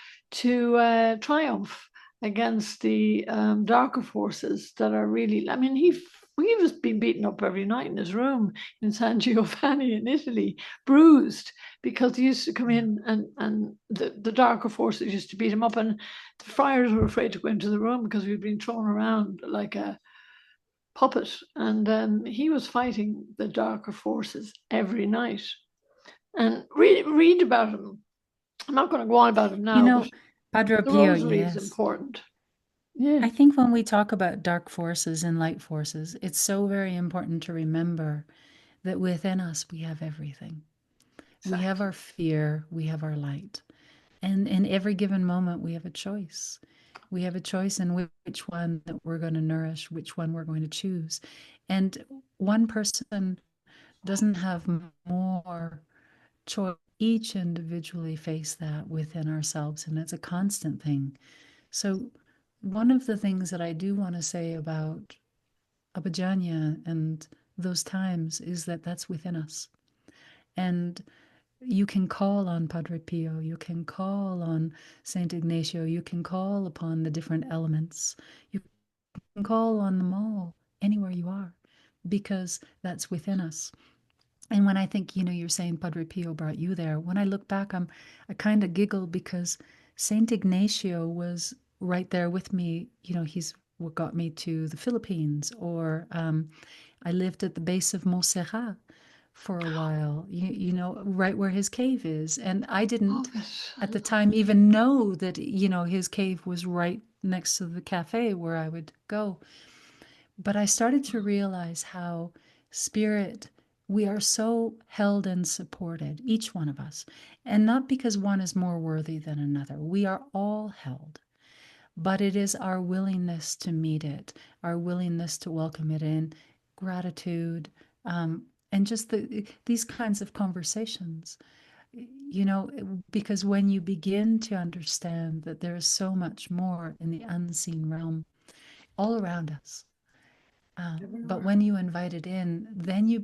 Speaker 1: to triumph against the darker forces that are really. I mean, he was being beaten up every night in his room in San Giovanni in Italy, bruised because he used to come
Speaker 2: yeah.
Speaker 1: in, and the darker forces used to beat him up, and the friars were afraid to go into the room because we'd been thrown around like a puppet. And he was fighting the darker forces every night. And read about him. I'm not going to go on about him
Speaker 2: You
Speaker 1: now, but
Speaker 2: know, Padre
Speaker 1: the
Speaker 2: Pio,
Speaker 1: rosary is
Speaker 2: yes.
Speaker 1: important. Yeah,
Speaker 2: I think when we talk about dark forces and light forces, it's so very important to remember that within us we have everything. We have
Speaker 1: exactly.
Speaker 2: our fear, we have our light. And in every given moment, we have a choice. We have a choice in which one that we're going to nourish, which one we're going to choose. And one person doesn't have more choice. Each individually face that within ourselves, and it's a constant thing. So, one of the things that I do want to say about Abadiania and those times is that that's within us. And you can call on Padre Pio, you can call on Saint Ignacio, you can call upon the different elements, you can call on them all anywhere you are because that's within us. And when I think, you're saying Padre Pio brought you there, when I look back, I kind of giggle because Saint Ignacio was right there with me. He's what got me to the Philippines, or I lived at the base of Montserrat for a while, right where his cave is. And I didn't
Speaker 1: Love it. I
Speaker 2: at the
Speaker 1: love
Speaker 2: time even know that, his cave was right next to the cafe where I would go. But I started to realize how spirit, we are so held and supported, each one of us. And not because one is more worthy than another. We are all held. But it is our willingness to meet it, our willingness to welcome it in, gratitude, and just these kinds of conversations. Because when you begin to understand that there is so much more in the unseen realm all around us, but
Speaker 1: everywhere.
Speaker 2: when you invite it in, then you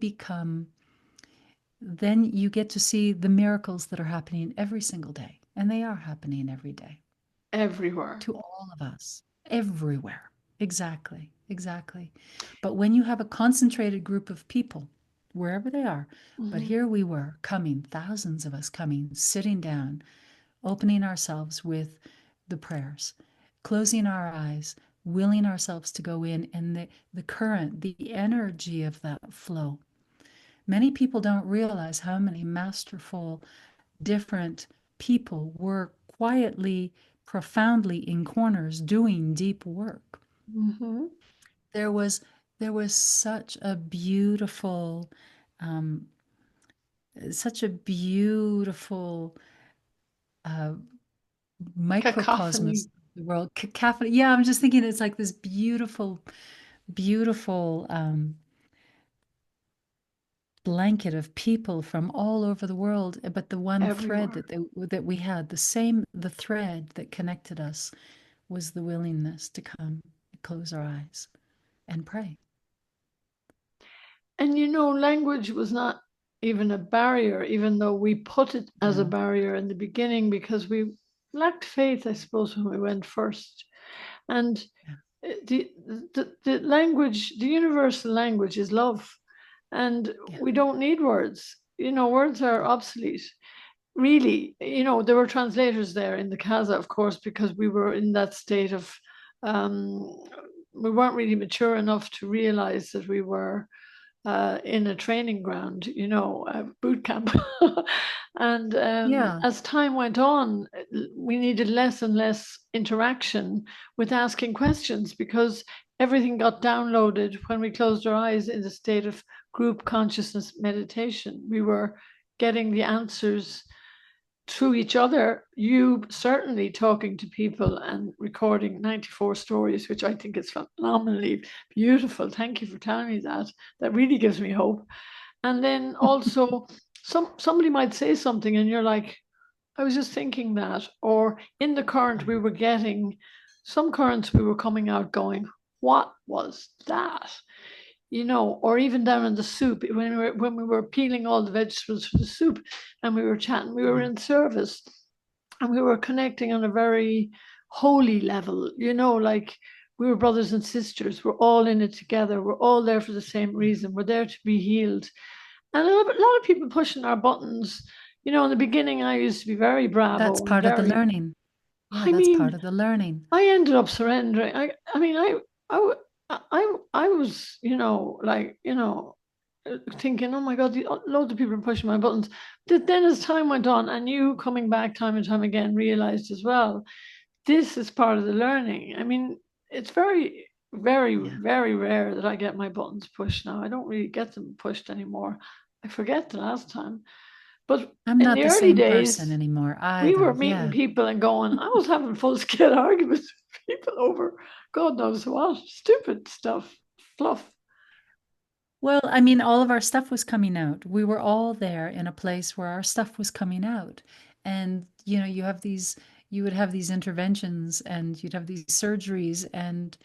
Speaker 2: get to see the miracles that are happening every single day. And they are happening every day
Speaker 1: Everywhere.
Speaker 2: to all of us, everywhere. Exactly, exactly. But when you have a concentrated group of people, wherever they are, but
Speaker 1: Hmm.
Speaker 2: here we were coming, thousands of us coming, sitting down, opening ourselves with the prayers, closing our eyes, willing ourselves to go in, and the current, the energy of that flow. Many people don't realize how many masterful, different people were quietly, profoundly in corners doing deep work.
Speaker 1: Hmm.
Speaker 2: There was there was um, such a beautiful uh, microcosmos
Speaker 1: Cacophony.
Speaker 2: of the world. Cacophony. Yeah, I'm just thinking it's like this beautiful, beautiful blanket of people from all over the world. But the one thread
Speaker 1: Everywhere.
Speaker 2: that we had, the thread that connected us was the willingness to come, close our eyes, and pray.
Speaker 1: And language was not even a barrier, even though we put it as a
Speaker 2: No.
Speaker 1: barrier in the beginning because we lacked faith, I suppose, when we went first. And
Speaker 2: Yeah.
Speaker 1: the the language, the universal language is love. And
Speaker 2: Yeah.
Speaker 1: we don't need words. Words are obsolete. Really, there were translators there in the Casa, of course, because we were in that state of um, we weren't really mature enough to realize that we were in a training ground, a boot camp. And
Speaker 2: Yeah.
Speaker 1: as time went on, we needed less and less interaction with asking questions because everything got downloaded when we closed our eyes in a state of group consciousness meditation. We were getting the answers through each other, you certainly talking to people and recording 94 stories, which I think is phenomenally beautiful. Thank you for telling me that. That really gives me hope. And then also, somebody might say something, and you're like, I was just thinking that. Or in the current, we were getting some currents, we were coming out going, what was that? Or even down in the soup when we were peeling all the vegetables for the soup, and we were chatting, we were
Speaker 2: Yeah.
Speaker 1: in service, and we were connecting on a very holy level. Like we were brothers and sisters. We're all in it together. We're all there for the same
Speaker 2: Yeah.
Speaker 1: reason. We're there to be healed. And a lot of people pushing our buttons. In the beginning, I used to be very
Speaker 2: That's
Speaker 1: bravo and
Speaker 2: part of the
Speaker 1: very.
Speaker 2: learning. Yeah,
Speaker 1: I
Speaker 2: that's part
Speaker 1: mean,
Speaker 2: of the learning.
Speaker 1: I ended up surrendering. I mean, I was, like, thinking, oh my God, loads of people are pushing my buttons. Then as time went on, and you coming back time and time again realized as well, this is part of the learning. I mean, it's very, very,
Speaker 2: Yeah.
Speaker 1: very rare that I get my buttons pushed now. I don't really get them pushed anymore. I forget the last time. But
Speaker 2: I'm
Speaker 1: in
Speaker 2: not
Speaker 1: the
Speaker 2: the
Speaker 1: early
Speaker 2: same person
Speaker 1: days,
Speaker 2: anymore
Speaker 1: we
Speaker 2: either.
Speaker 1: were meeting
Speaker 2: Yeah.
Speaker 1: people and going, I was having full scale arguments with people over God knows what, stupid stuff, fluff.
Speaker 2: Well, I mean, all of our stuff was coming out. We were all there in a place where our stuff was coming out. And, you would have these interventions and you'd have these surgeries. And,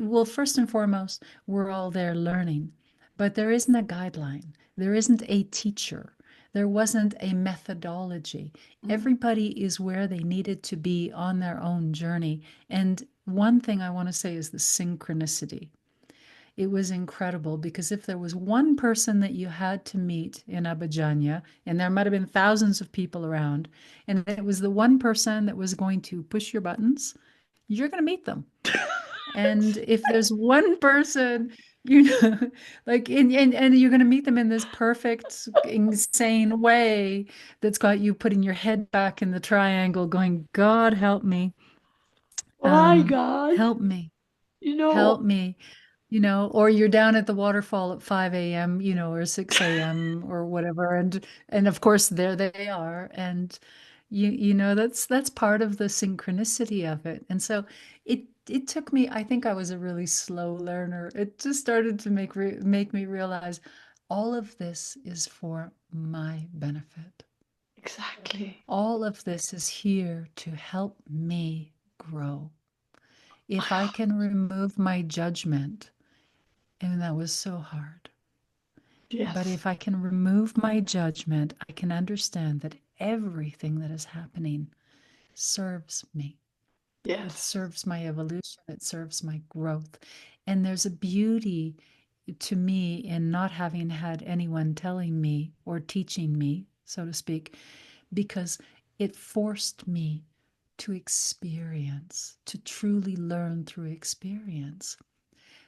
Speaker 2: well, first and foremost, we're all there learning. But there isn't a guideline, there isn't a teacher, there wasn't a methodology.
Speaker 1: Mm,
Speaker 2: Everybody is where they needed to be on their own journey. And one thing I want to say is the synchronicity. It was incredible because if there was one person that you had to meet in Abadiania, and there might have been thousands of people around, and it was the one person that was going to push your buttons, you're going to meet them. And if there's one person, you know, like and you're going to meet them in this perfect, insane way that's got you putting your head back in the triangle, going, God help me,
Speaker 1: my God,
Speaker 2: help me,
Speaker 1: you know,
Speaker 2: help me. Or you're down at the waterfall at 5 a.m., or 6 a.m. or whatever. And of course there they are. And that's part of the synchronicity of it. And so it took me, I think I was a really slow learner. It just started to make me realize all of this is for my benefit.
Speaker 1: exactly.
Speaker 2: All of this is here to help me grow. If I can remove my judgment, and that was so hard. But
Speaker 1: Yes,
Speaker 2: if I can remove my judgment, I can understand that everything that is happening serves me. It
Speaker 1: yes.
Speaker 2: serves my evolution, it serves my growth. And there's a beauty to me in not having had anyone telling me or teaching me, so to speak, because it forced me to experience, to truly learn through experience.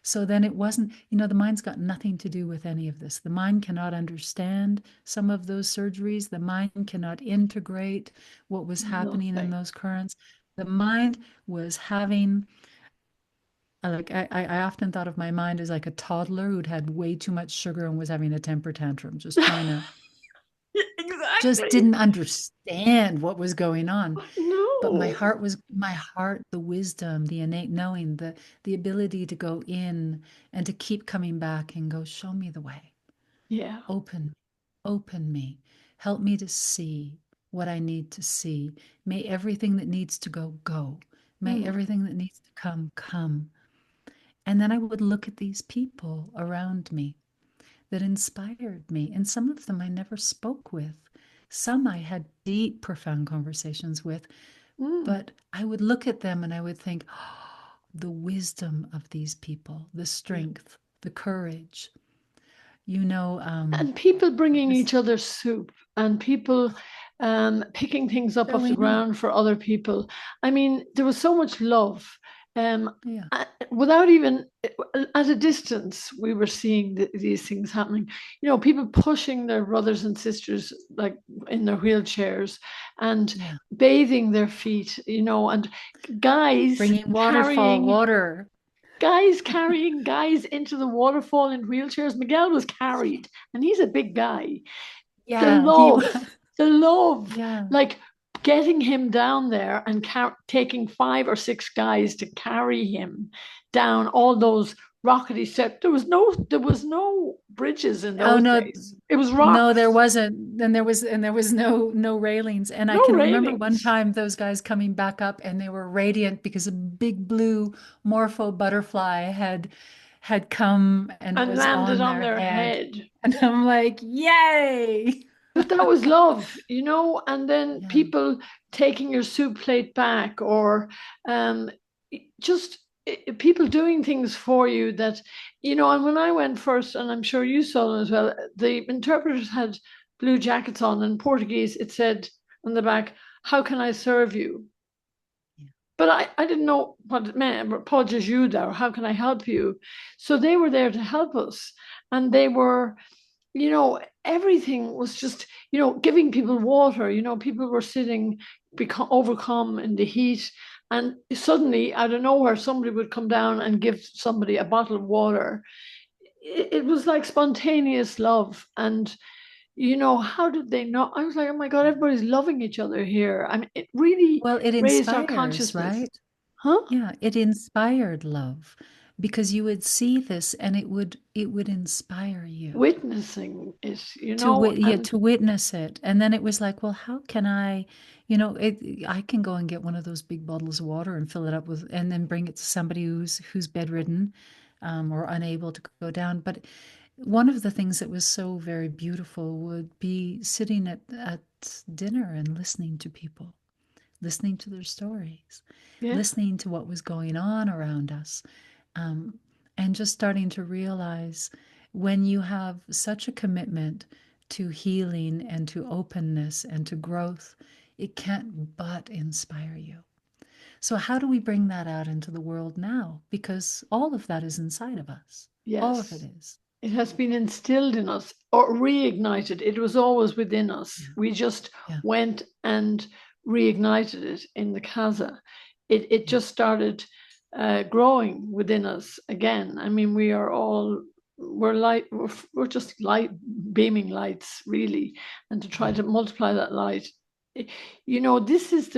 Speaker 2: So then it wasn't, the mind's got nothing to do with any of this. The mind cannot understand some of those surgeries. The mind cannot integrate what was happening in
Speaker 1: Nothing.
Speaker 2: those currents. The mind was having, like, I often thought of my mind as like a toddler who'd had way too much sugar and was having a temper tantrum, just
Speaker 1: Exactly.
Speaker 2: didn't understand what was going on. But
Speaker 1: No.
Speaker 2: my heart, the wisdom, the innate knowing, the ability to go in and to keep coming back and go, show me the way.
Speaker 1: Yeah.
Speaker 2: Open, open me. Help me to see what I need to see. May everything that needs to go, go. May
Speaker 1: Mm,
Speaker 2: everything that needs to come, come. And then I would look at these people around me that inspired me. And some of them I never spoke with. Some I had deep, profound conversations with.
Speaker 1: mm.
Speaker 2: But I would look at them and I would think, oh, the wisdom of these people, the
Speaker 1: Yeah.
Speaker 2: strength, the courage. You know,
Speaker 1: And people bringing
Speaker 2: this
Speaker 1: each other soup and people picking things up off the
Speaker 2: showing up.
Speaker 1: ground for other people. I mean, there was so much love.
Speaker 2: Yeah,
Speaker 1: Without even at a distance, we were seeing these things happening. People pushing their brothers and sisters like in their wheelchairs and
Speaker 2: yeah.
Speaker 1: bathing their feet, and guys
Speaker 2: Bringing waterfall
Speaker 1: carrying
Speaker 2: water.
Speaker 1: guys carrying guys into the waterfall in wheelchairs. Miguel was carried, and he's a big guy. The
Speaker 2: Yeah, he was.
Speaker 1: love, the love,
Speaker 2: Yeah.
Speaker 1: like getting him down there and taking 5 or 6 guys to carry him down all those rockety steps. There was no bridges in
Speaker 2: Oh
Speaker 1: those
Speaker 2: no,
Speaker 1: days. It was
Speaker 2: no,
Speaker 1: rocks,
Speaker 2: there wasn't. And there was no railings. And I
Speaker 1: no
Speaker 2: can remember one
Speaker 1: railings,
Speaker 2: time those guys coming back up and they were radiant because a big blue morpho butterfly had come and
Speaker 1: and
Speaker 2: was
Speaker 1: landed
Speaker 2: on
Speaker 1: on
Speaker 2: their
Speaker 1: their
Speaker 2: head.
Speaker 1: head.
Speaker 2: And I'm like, yay!
Speaker 1: But that was love, and then
Speaker 2: Yeah,
Speaker 1: people taking your soup plate back, or um, just people doing things for you that, and when I went first, and I'm sure you saw them as well, the interpreters had blue jackets on. In Portuguese, it said on the back, how can I serve you?
Speaker 2: yeah,
Speaker 1: But I didn't know what it meant. Pode ajuda, or how can I help you? So they were there to help us. And they were everything was just, giving people water. People were sitting, overcome in the heat. And suddenly, out of nowhere, somebody would come down and give somebody a bottle of water. It was like spontaneous love. And, how did they know? I was like, oh my God, everybody's loving each other here. I mean, it really
Speaker 2: Well, it
Speaker 1: raised our
Speaker 2: inspires,
Speaker 1: consciousness.
Speaker 2: right?
Speaker 1: Huh?
Speaker 2: Yeah, it inspired love because you would see this and it would inspire you
Speaker 1: Witnessing it, and
Speaker 2: to witness it. And then it was like, well, how can I can go and get one of those big bottles of water and fill it up with, and then bring it to somebody who's bedridden, or unable to go down. But one of the things that was so very beautiful would be sitting at dinner and listening to people, listening to their stories,
Speaker 1: yeah,
Speaker 2: listening to what was going on around us, um, and just starting to realize when you have such a commitment to healing and to openness and to growth, it can't but inspire you. So, how do we bring that out into the world now? Because all of that is inside of us. All of it
Speaker 1: yes.
Speaker 2: is.
Speaker 1: It has been instilled in us or reignited. It was always within us.
Speaker 2: Yeah.
Speaker 1: We just
Speaker 2: Yeah.
Speaker 1: went and reignited it in the Casa. It
Speaker 2: Yeah.
Speaker 1: just started growing within us again. I mean, we're light, we're just light, beaming lights, really. And to try
Speaker 2: Yeah.
Speaker 1: to multiply that light, this is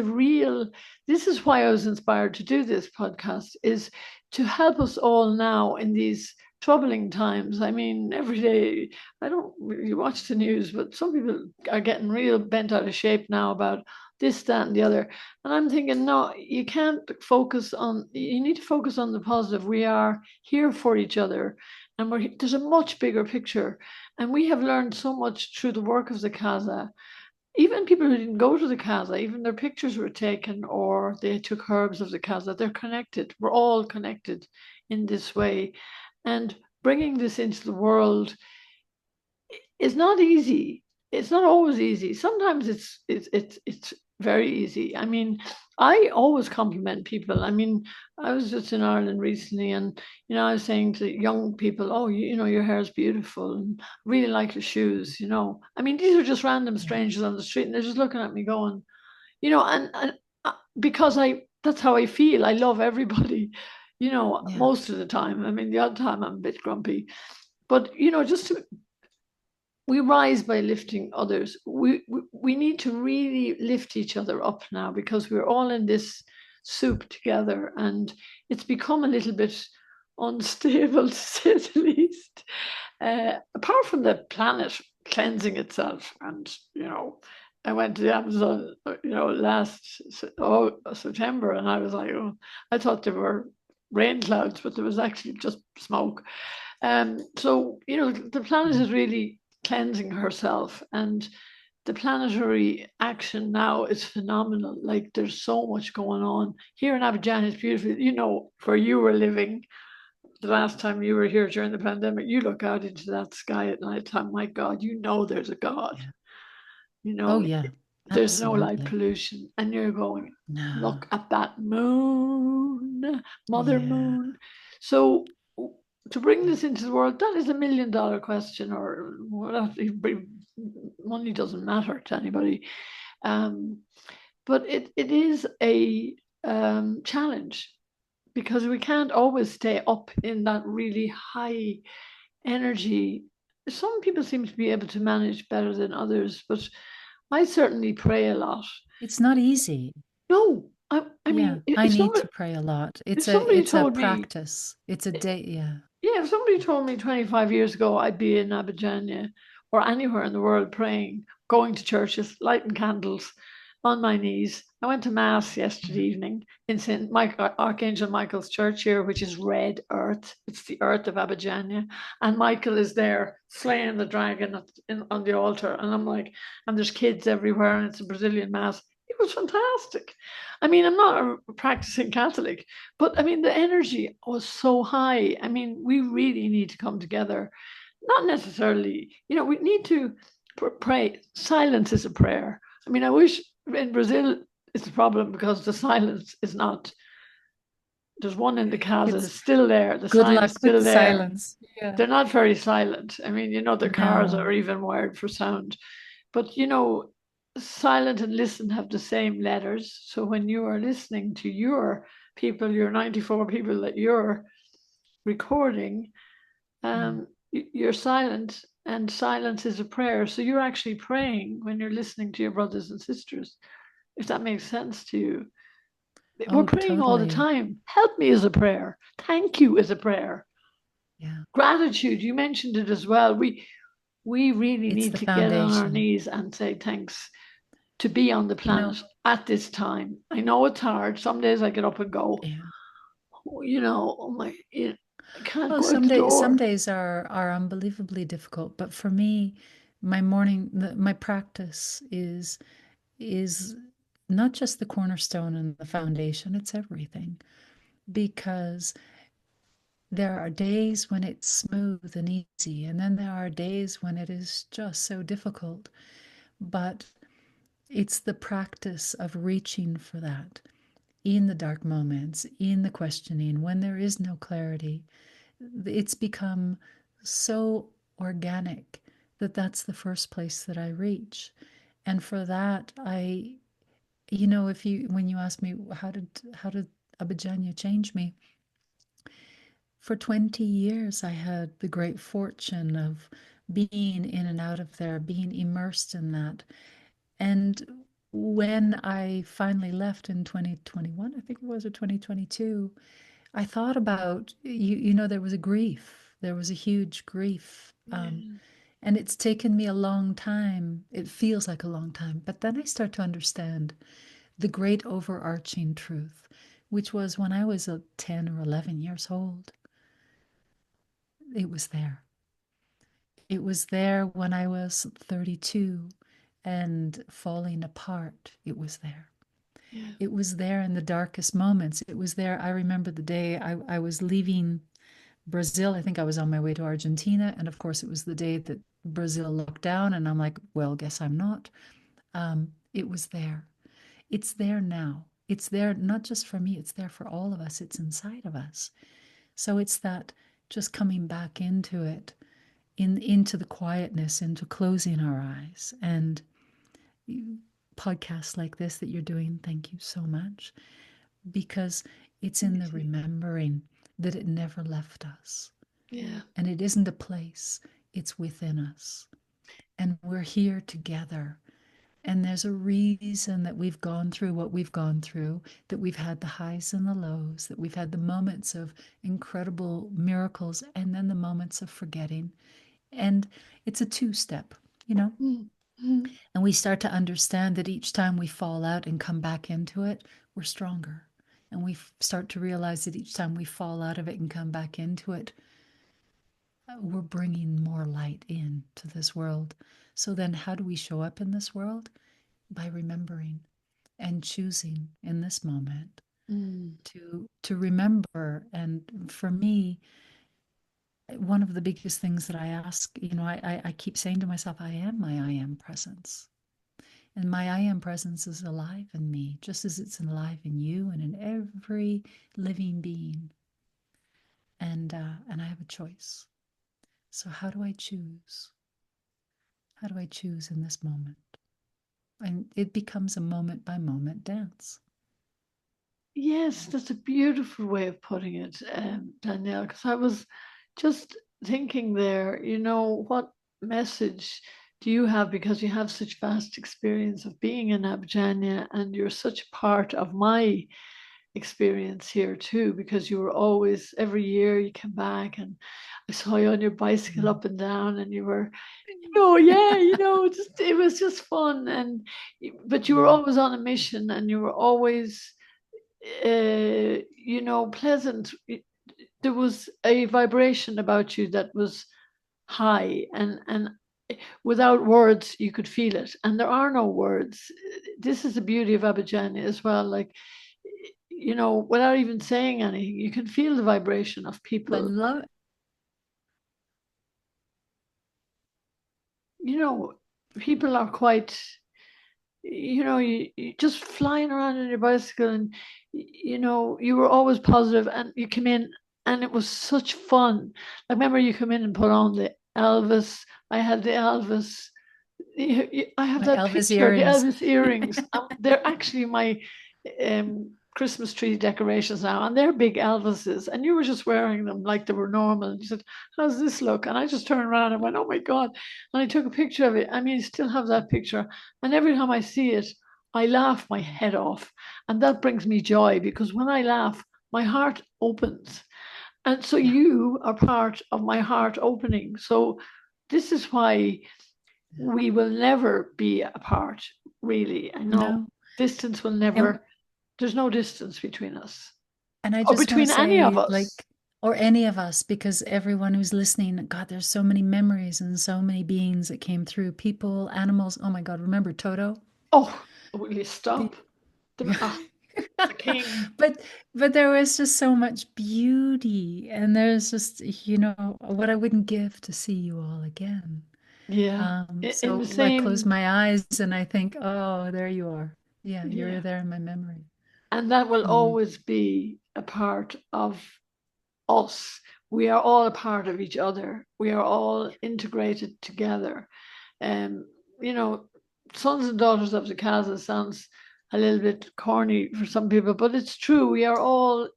Speaker 1: this is why I was inspired to do this podcast, is to help us all now in these troubling times. I mean, every day, I don't really watch the news, but some people are getting real bent out of shape now about this, that, and the other. And I'm thinking, no, you need to focus on the positive. We are here for each other, and there's a much bigger picture. And we have learned so much through the work of the Casa. Even people who didn't go to the Casa, even their pictures were taken or they took herbs of the Casa. They're connected. We're all connected in this way. And bringing this into the world is not easy. It's not always easy. Sometimes it's very easy. I mean, I always compliment people. I mean, I was just in Ireland recently, and I was saying to young people, "Oh, your hair is beautiful, and I really like your shoes." I mean, these are just random
Speaker 2: Yeah.
Speaker 1: strangers on the street, and they're just looking at me, going, and because that's how I feel. I love everybody,
Speaker 2: Yeah.
Speaker 1: most of the time. I mean, the odd time I'm a bit grumpy, but just to we rise by lifting others. We need to really lift each other up now because we're all in this soup together, and it's become a little bit unstable to say the least. Apart from the planet cleansing itself, and I went to the Amazon, last September, and I was like, oh, I thought there were rain clouds, but there was actually just smoke. So the planet
Speaker 2: Yeah.
Speaker 1: is really cleansing herself, and the planetary action now is phenomenal. Like, there's so much going on here in Abadiania. It's beautiful. Where you were living the last time you were here during the pandemic, you look out into that sky at night time. My God, there's a God.
Speaker 2: Yeah.
Speaker 1: You
Speaker 2: Oh,
Speaker 1: know,
Speaker 2: yeah.
Speaker 1: there's no light
Speaker 2: Absolutely.
Speaker 1: pollution, and you're going,
Speaker 2: No.
Speaker 1: look at that moon, mother
Speaker 2: Yeah.
Speaker 1: moon. So to bring
Speaker 2: Yeah.
Speaker 1: this into the world, that is $1 million question, or money doesn't matter to anybody. Um, but it is a challenge because we can't always stay up in that really high energy. Some people seem to be able to manage better than others, but I certainly pray a lot.
Speaker 2: It's not easy.
Speaker 1: No, I
Speaker 2: Yeah.
Speaker 1: mean,
Speaker 2: I need to pray a lot.
Speaker 1: if
Speaker 2: It's a
Speaker 1: somebody
Speaker 2: it's a
Speaker 1: told me,
Speaker 2: practice. It's a day. Yeah.
Speaker 1: yeah, if somebody told me 25 years ago I'd be in Abadiania or anywhere in the world praying, going to churches, lighting candles on my knees. I went to Mass yesterday
Speaker 2: Yeah.
Speaker 1: evening in St. Archangel Michael's Church here, which is red earth. It's the earth of Abadiania. And Michael is there slaying the dragon on the altar. And I'm like, and there's kids everywhere, and it's a Brazilian Mass. It was fantastic. I mean, I'm not a practicing Catholic, but I mean, the energy was so high. I mean, we really need to come together. Not necessarily, we need to pray. Silence is a prayer. I mean, I wish in Brazil it's a problem because the silence is not. There's one in the Casa,
Speaker 2: It's
Speaker 1: it's still there. The
Speaker 2: good
Speaker 1: sign is
Speaker 2: luck with
Speaker 1: still
Speaker 2: the
Speaker 1: there.
Speaker 2: silence. Yeah.
Speaker 1: They're not very silent. I mean, the cars
Speaker 2: No.
Speaker 1: are even wired for sound. But silent and listen have the same letters. So when you are listening to your people, your 94 people that you're recording,
Speaker 2: Mm.
Speaker 1: you're silent, and silence is a prayer. So you're actually praying when you're listening to your brothers and sisters, if that makes sense to you. We're
Speaker 2: Oh,
Speaker 1: praying all the
Speaker 2: totally.
Speaker 1: time. Help me is a prayer. Thank you is a prayer.
Speaker 2: Yeah.
Speaker 1: Gratitude, you mentioned it as well. We really
Speaker 2: It's
Speaker 1: need
Speaker 2: the
Speaker 1: to get on our
Speaker 2: foundation.
Speaker 1: knees and say thanks to be on the
Speaker 2: You know,
Speaker 1: planet at this time. I know it's hard. Some days I get up and go,
Speaker 2: yeah.
Speaker 1: oh my, I can't
Speaker 2: Oh,
Speaker 1: go out the
Speaker 2: some
Speaker 1: door.
Speaker 2: days are unbelievably difficult, but for me, my practice is not just the cornerstone and the foundation, it's everything. Because there are days when it's smooth and easy, and then there are days when it is just so difficult. But it's the practice of reaching for that in the dark moments, in the questioning, when there is no clarity. It's become so organic that that's the first place that I reach. And for that, if you when you ask me how did Abadiania change me, for 20 years I had the great fortune of being in and out of there, being immersed in that. And when I finally left in 2021, I think it was, or 2022, I thought about, there was a grief. There was a huge grief.
Speaker 1: Yeah.
Speaker 2: And it's taken me a long time. It feels like a long time. But then I start to understand the great overarching truth, which was when I was 10 or 11 years old, it was there. It was there when I was 32 and falling apart. It was there.
Speaker 1: Yeah.
Speaker 2: It was there in the darkest moments. It was there. I remember the day I was leaving Brazil. I think I was on my way to Argentina. And of course, it was the day that Brazil locked down. And I'm like, well, guess I'm not. It was there. It's there now. It's there not just for me, it's there for all of us. It's inside of us. So it's that just coming back into it, into the quietness, into closing our eyes. And podcasts like this that you're doing, thank you so much, because it's in the remembering that it never left us.
Speaker 1: Yeah.
Speaker 2: And it isn't a place, it's within us. And we're here together. And there's a reason that we've gone through what we've gone through, that we've had the highs and the lows, that we've had the moments of incredible miracles and then the moments of forgetting. And it's a two-step, you know?
Speaker 1: Mm-hmm.
Speaker 2: And we start to understand that each time we fall out and come back into it, we're stronger. And we start to realize that each time we fall out of it and come back into it, we're bringing more light into this world. So then, how do we show up in this world? By remembering and choosing in this moment
Speaker 1: Mm.
Speaker 2: to remember. And for me, one of the biggest things that I ask, I keep saying to myself, I am my I am presence. And my I am presence is alive in me, just as it's alive in you and in every living being. And I have a choice. So how do I choose? How do I choose in this moment? And it becomes a moment by moment dance.
Speaker 1: Yes, that's a beautiful way of putting it, Danielle, because I was just thinking there, what message do you have? Because you have such vast experience of being in Abidjania, and you're such a part of my experience here too, because you were always, every year you came back and I saw you on your bicycle
Speaker 2: Mm.
Speaker 1: up and down, and you were, oh yeah, just it was just fun. And but you were
Speaker 2: Yeah.
Speaker 1: always on a mission, and you were always pleasant. There was a vibration about you that was high, and without words you could feel it, and there are no words. This is the beauty of Abidjan as well. Like, without even saying anything, you can feel the vibration of
Speaker 2: I
Speaker 1: people.
Speaker 2: love
Speaker 1: You know, people are quite, you just flying around on your bicycle, and you were always positive, and you came in and it was such fun. I remember you come in and put on the Elvis. I had the Elvis. I have
Speaker 2: My
Speaker 1: that
Speaker 2: Elvis
Speaker 1: picture, the
Speaker 2: earrings.
Speaker 1: Elvis earrings. They're actually my Christmas tree decorations now, and they're big Elvises. And you were just wearing them like they were normal. And you said, "How's this look?" And I just turned around and went, "Oh my God!" And I took a picture of it. I mean, I still have that picture, and every time I see it, I laugh my head off, and that brings me joy because when I laugh, my heart opens. And so
Speaker 2: Yeah.
Speaker 1: you are part of my heart opening. So this is why we will never be apart, really. I know
Speaker 2: No.
Speaker 1: distance will
Speaker 2: And
Speaker 1: never, there's no distance between us
Speaker 2: and I
Speaker 1: or
Speaker 2: just want to
Speaker 1: between any of
Speaker 2: say,
Speaker 1: us.
Speaker 2: like, or any of us, because everyone who's listening, God, there's so many memories and so many beings that came through. People, animals. Oh my God, remember Toto?
Speaker 1: Oh, will you
Speaker 2: The-
Speaker 1: stop? The king.
Speaker 2: but there was just so much beauty, and there's just, what I wouldn't give to see you all again.
Speaker 1: Yeah. In the
Speaker 2: So I close
Speaker 1: same,
Speaker 2: my eyes and I think, oh, there you are. Yeah, you're
Speaker 1: yeah.
Speaker 2: there in my memory.
Speaker 1: And that will
Speaker 2: Mm,
Speaker 1: always be a part of us. We are all a part of each other. We are all integrated together. Um, you know, sons and daughters of the Casa sounds a little bit corny for some people, but it's true. We are all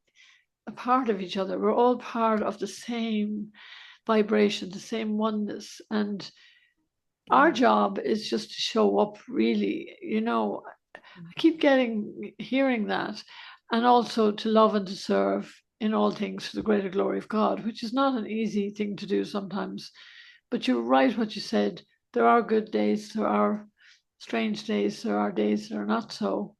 Speaker 1: a part of each other. We're all part of the same vibration, the same oneness. And our
Speaker 2: yeah.
Speaker 1: job is just to show up, really. I keep hearing that. And also to love and to serve in all things for the greater glory of God, which is not an easy thing to do sometimes. But you're right what you said. There are good days, there are strange days, there are days that are not so,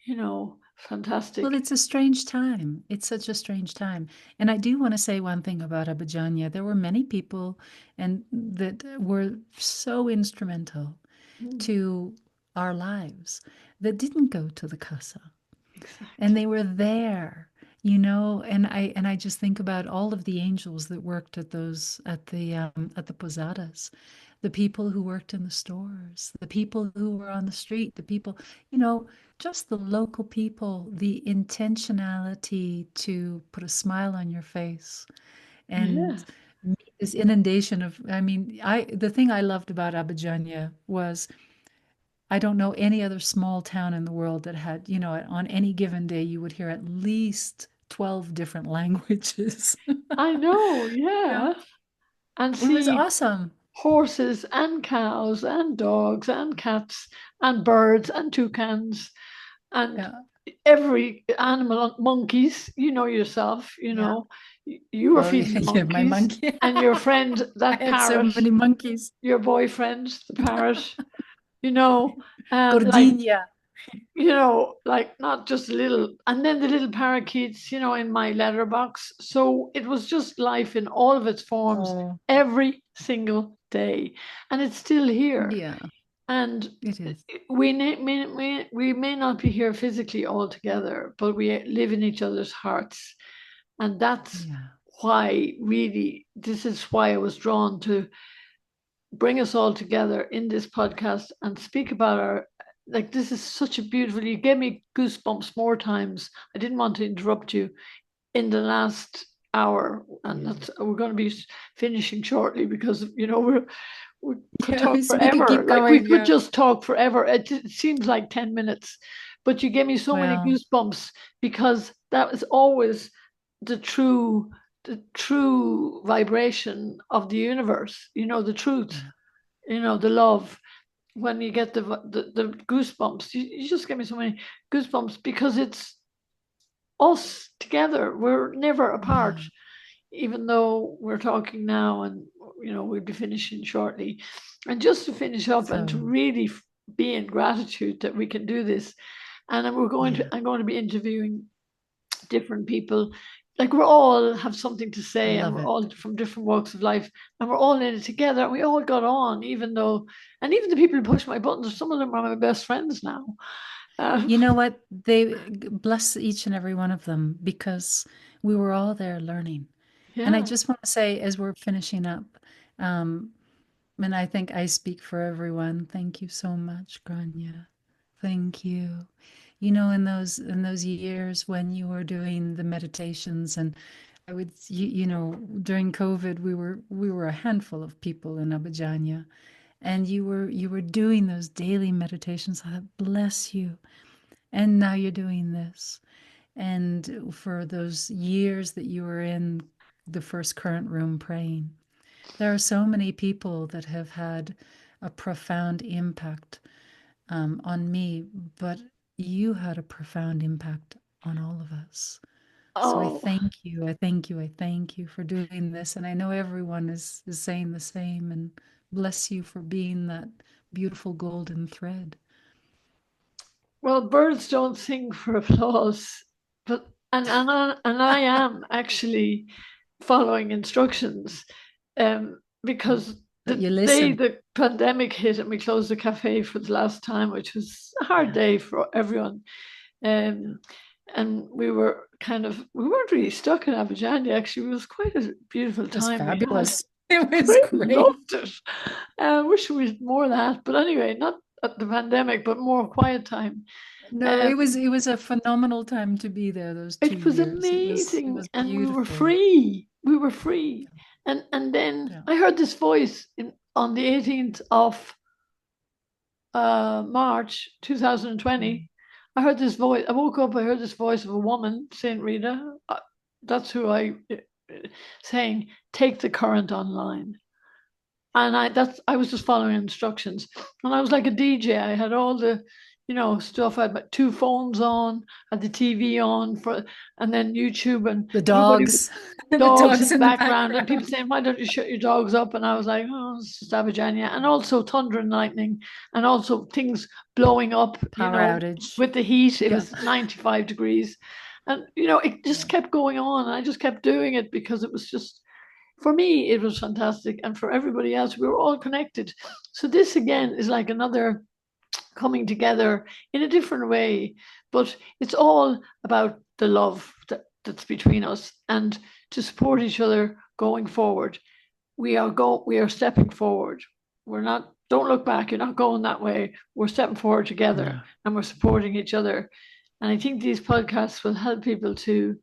Speaker 2: Well,
Speaker 1: fantastic.
Speaker 2: it's a strange time. It's such a strange time. And I do want to say one thing about Abadiania. There were many people and that were so instrumental
Speaker 1: Mm,
Speaker 2: to our lives that didn't go to the Casa. And
Speaker 1: exactly.
Speaker 2: they were there, and I just think about all of the angels that worked at the posadas, the people who worked in the stores, the people who were on the street, the people, you know just the local people, the intentionality to put a smile on your face and
Speaker 1: Yeah.
Speaker 2: meet this inundation of, I mean, I the thing I loved about Abidjania was, I don't know any other small town in the world that had, on any given day, you would hear at least 12 different languages.
Speaker 1: I know,
Speaker 2: Yeah.
Speaker 1: yeah. And
Speaker 2: It was
Speaker 1: see
Speaker 2: awesome.
Speaker 1: horses and cows and dogs and cats and birds and toucans and
Speaker 2: Yeah.
Speaker 1: every animal, monkeys, you know yourself,
Speaker 2: Yeah.
Speaker 1: you were
Speaker 2: Oh,
Speaker 1: feeding the
Speaker 2: yeah, my
Speaker 1: monkeys,
Speaker 2: monkey.
Speaker 1: and your friend,
Speaker 2: I
Speaker 1: that
Speaker 2: had so
Speaker 1: parrot,
Speaker 2: many monkeys.
Speaker 1: your boyfriend, the parrot, you know, like,
Speaker 2: Gordinia.
Speaker 1: like not just a little, and then the little parakeets, in my letterbox. So it was just life in all of its forms
Speaker 2: Oh,
Speaker 1: every single day. And it's still here.
Speaker 2: yeah,
Speaker 1: And
Speaker 2: it is.
Speaker 1: we may not be here physically all together, but we live in each other's hearts. And that's
Speaker 2: Yeah.
Speaker 1: why, really, this is why I was drawn to bring us all together in this podcast and speak about our, like, this is such a beautiful, you gave me goosebumps more times. I didn't want to interrupt you in the last hour, and
Speaker 2: Yeah.
Speaker 1: we're going to be finishing shortly because we could
Speaker 2: Yeah,
Speaker 1: talk
Speaker 2: we could
Speaker 1: forever.
Speaker 2: keep
Speaker 1: Like, we
Speaker 2: going.
Speaker 1: could
Speaker 2: Yeah.
Speaker 1: just talk forever. It seems like 10 minutes, but you gave me so many
Speaker 2: Well,
Speaker 1: goosebumps because that was always the true vibration of the universe, the truth,
Speaker 2: yeah.
Speaker 1: the love. When you get the goosebumps, you just give me so many goosebumps because it's us together. We're never apart,
Speaker 2: Yeah.
Speaker 1: even though we're talking now, and we'll be finishing shortly. And just to finish up and to
Speaker 2: So,
Speaker 1: really be in gratitude that we can do this. And then
Speaker 2: yeah,
Speaker 1: I'm going to be interviewing different people. Like, we all have something to
Speaker 2: I
Speaker 1: say, and
Speaker 2: love
Speaker 1: we're
Speaker 2: it.
Speaker 1: all from different walks of life, and we're all in it together. And we all got on, and even the people who push my buttons, some of them are my best friends now. Uh,
Speaker 2: You know what? They bless each and every one of them because we were all there learning. And I
Speaker 1: yeah,
Speaker 2: just want to say, as we're finishing up, um, and I think I speak for everyone, thank you so much, Grania. Thank you. In those years when you were doing the meditations, and I would, during COVID, we were a handful of people in Abadiania, and you were doing those daily meditations. I thought, bless you. And now you're doing this. And for those years that you were in the first current room praying, there are so many people that have had a profound impact on me, but you had a profound impact on all of us. So I
Speaker 1: Oh,
Speaker 2: thank you. I thank you. I thank you for doing this. And I know everyone is saying the same. And bless you for being that beautiful golden thread.
Speaker 1: well, birds don't sing for applause, but and I am actually following instructions, because
Speaker 2: But
Speaker 1: the
Speaker 2: you
Speaker 1: day
Speaker 2: listen.
Speaker 1: the pandemic hit and we closed the cafe for the last time, which was a hard
Speaker 2: Yeah.
Speaker 1: day for everyone, um, and we weren't really stuck in Abidjan. Actually, it was quite a beautiful
Speaker 2: It was
Speaker 1: time we had.
Speaker 2: fabulous. It was
Speaker 1: We
Speaker 2: great.
Speaker 1: loved it. I wish we had more of that, but anyway, not at the pandemic, but more quiet time.
Speaker 2: No,
Speaker 1: Um,
Speaker 2: it was a phenomenal time to be there those two
Speaker 1: it was
Speaker 2: years. It
Speaker 1: amazing,
Speaker 2: was
Speaker 1: and we were
Speaker 2: beautiful.
Speaker 1: free. We were free, and then
Speaker 2: Yeah.
Speaker 1: I heard this voice on the 18th of March
Speaker 2: Mm.
Speaker 1: 2020. I heard this voice. I woke up. I heard this voice of a woman, Saint Rita. That's who saying, "Take the current online." And I was just following instructions, and I was like a DJ. I had all the stuff. I had my two phones on, had the TV on for, and then YouTube, and
Speaker 2: The
Speaker 1: everybody,
Speaker 2: dogs, the
Speaker 1: dogs in
Speaker 2: dogs
Speaker 1: the
Speaker 2: in the
Speaker 1: background, and people
Speaker 2: background.
Speaker 1: saying, "Why don't you shut your dogs up?" And I was like, "Oh, it's just Abidjania," and also thunder and lightning, and also things blowing up.
Speaker 2: Power outage.
Speaker 1: With the heat, it
Speaker 2: Yeah.
Speaker 1: was 95 degrees, and it just
Speaker 2: Yeah.
Speaker 1: kept going on, and I just kept doing it because it was just, for me, it was fantastic. And for everybody else, we were all connected. So this again is like another coming together in a different way, but it's all about the love that's between us and to support each other going forward. We are stepping forward. We're not, don't look back, you're not going that way. We're stepping forward together
Speaker 2: No.
Speaker 1: and we're supporting each other. And I think these podcasts will help people to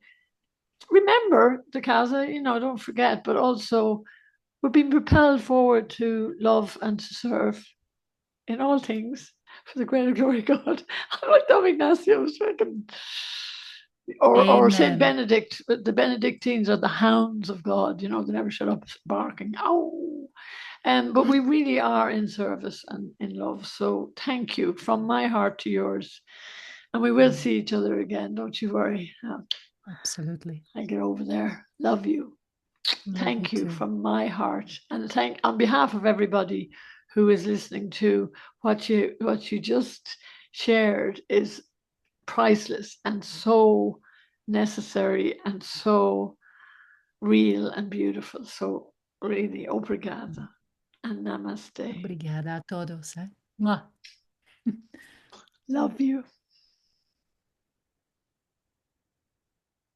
Speaker 1: remember the Casa, don't forget, but also we're being propelled forward to love and to serve in all things for the greater glory of God. I like that Ignacio was thinking. Or Saint
Speaker 2: Amen.
Speaker 1: Benedict, the Benedictines are the hounds of God, they never shut up barking. Oh, but we really are in service and in love. So thank you from my heart to yours. And we will
Speaker 2: Mm,
Speaker 1: see each other again. Don't you worry.
Speaker 2: absolutely.
Speaker 1: I get over there. Love you.
Speaker 2: Love you
Speaker 1: Thank you
Speaker 2: too.
Speaker 1: from my heart, and thank on behalf of everybody who is listening to what you just shared is priceless and so necessary and so real and beautiful. So really, obrigada and namaste.
Speaker 2: Obrigada a todos. Eh? Mwah.
Speaker 1: Love you.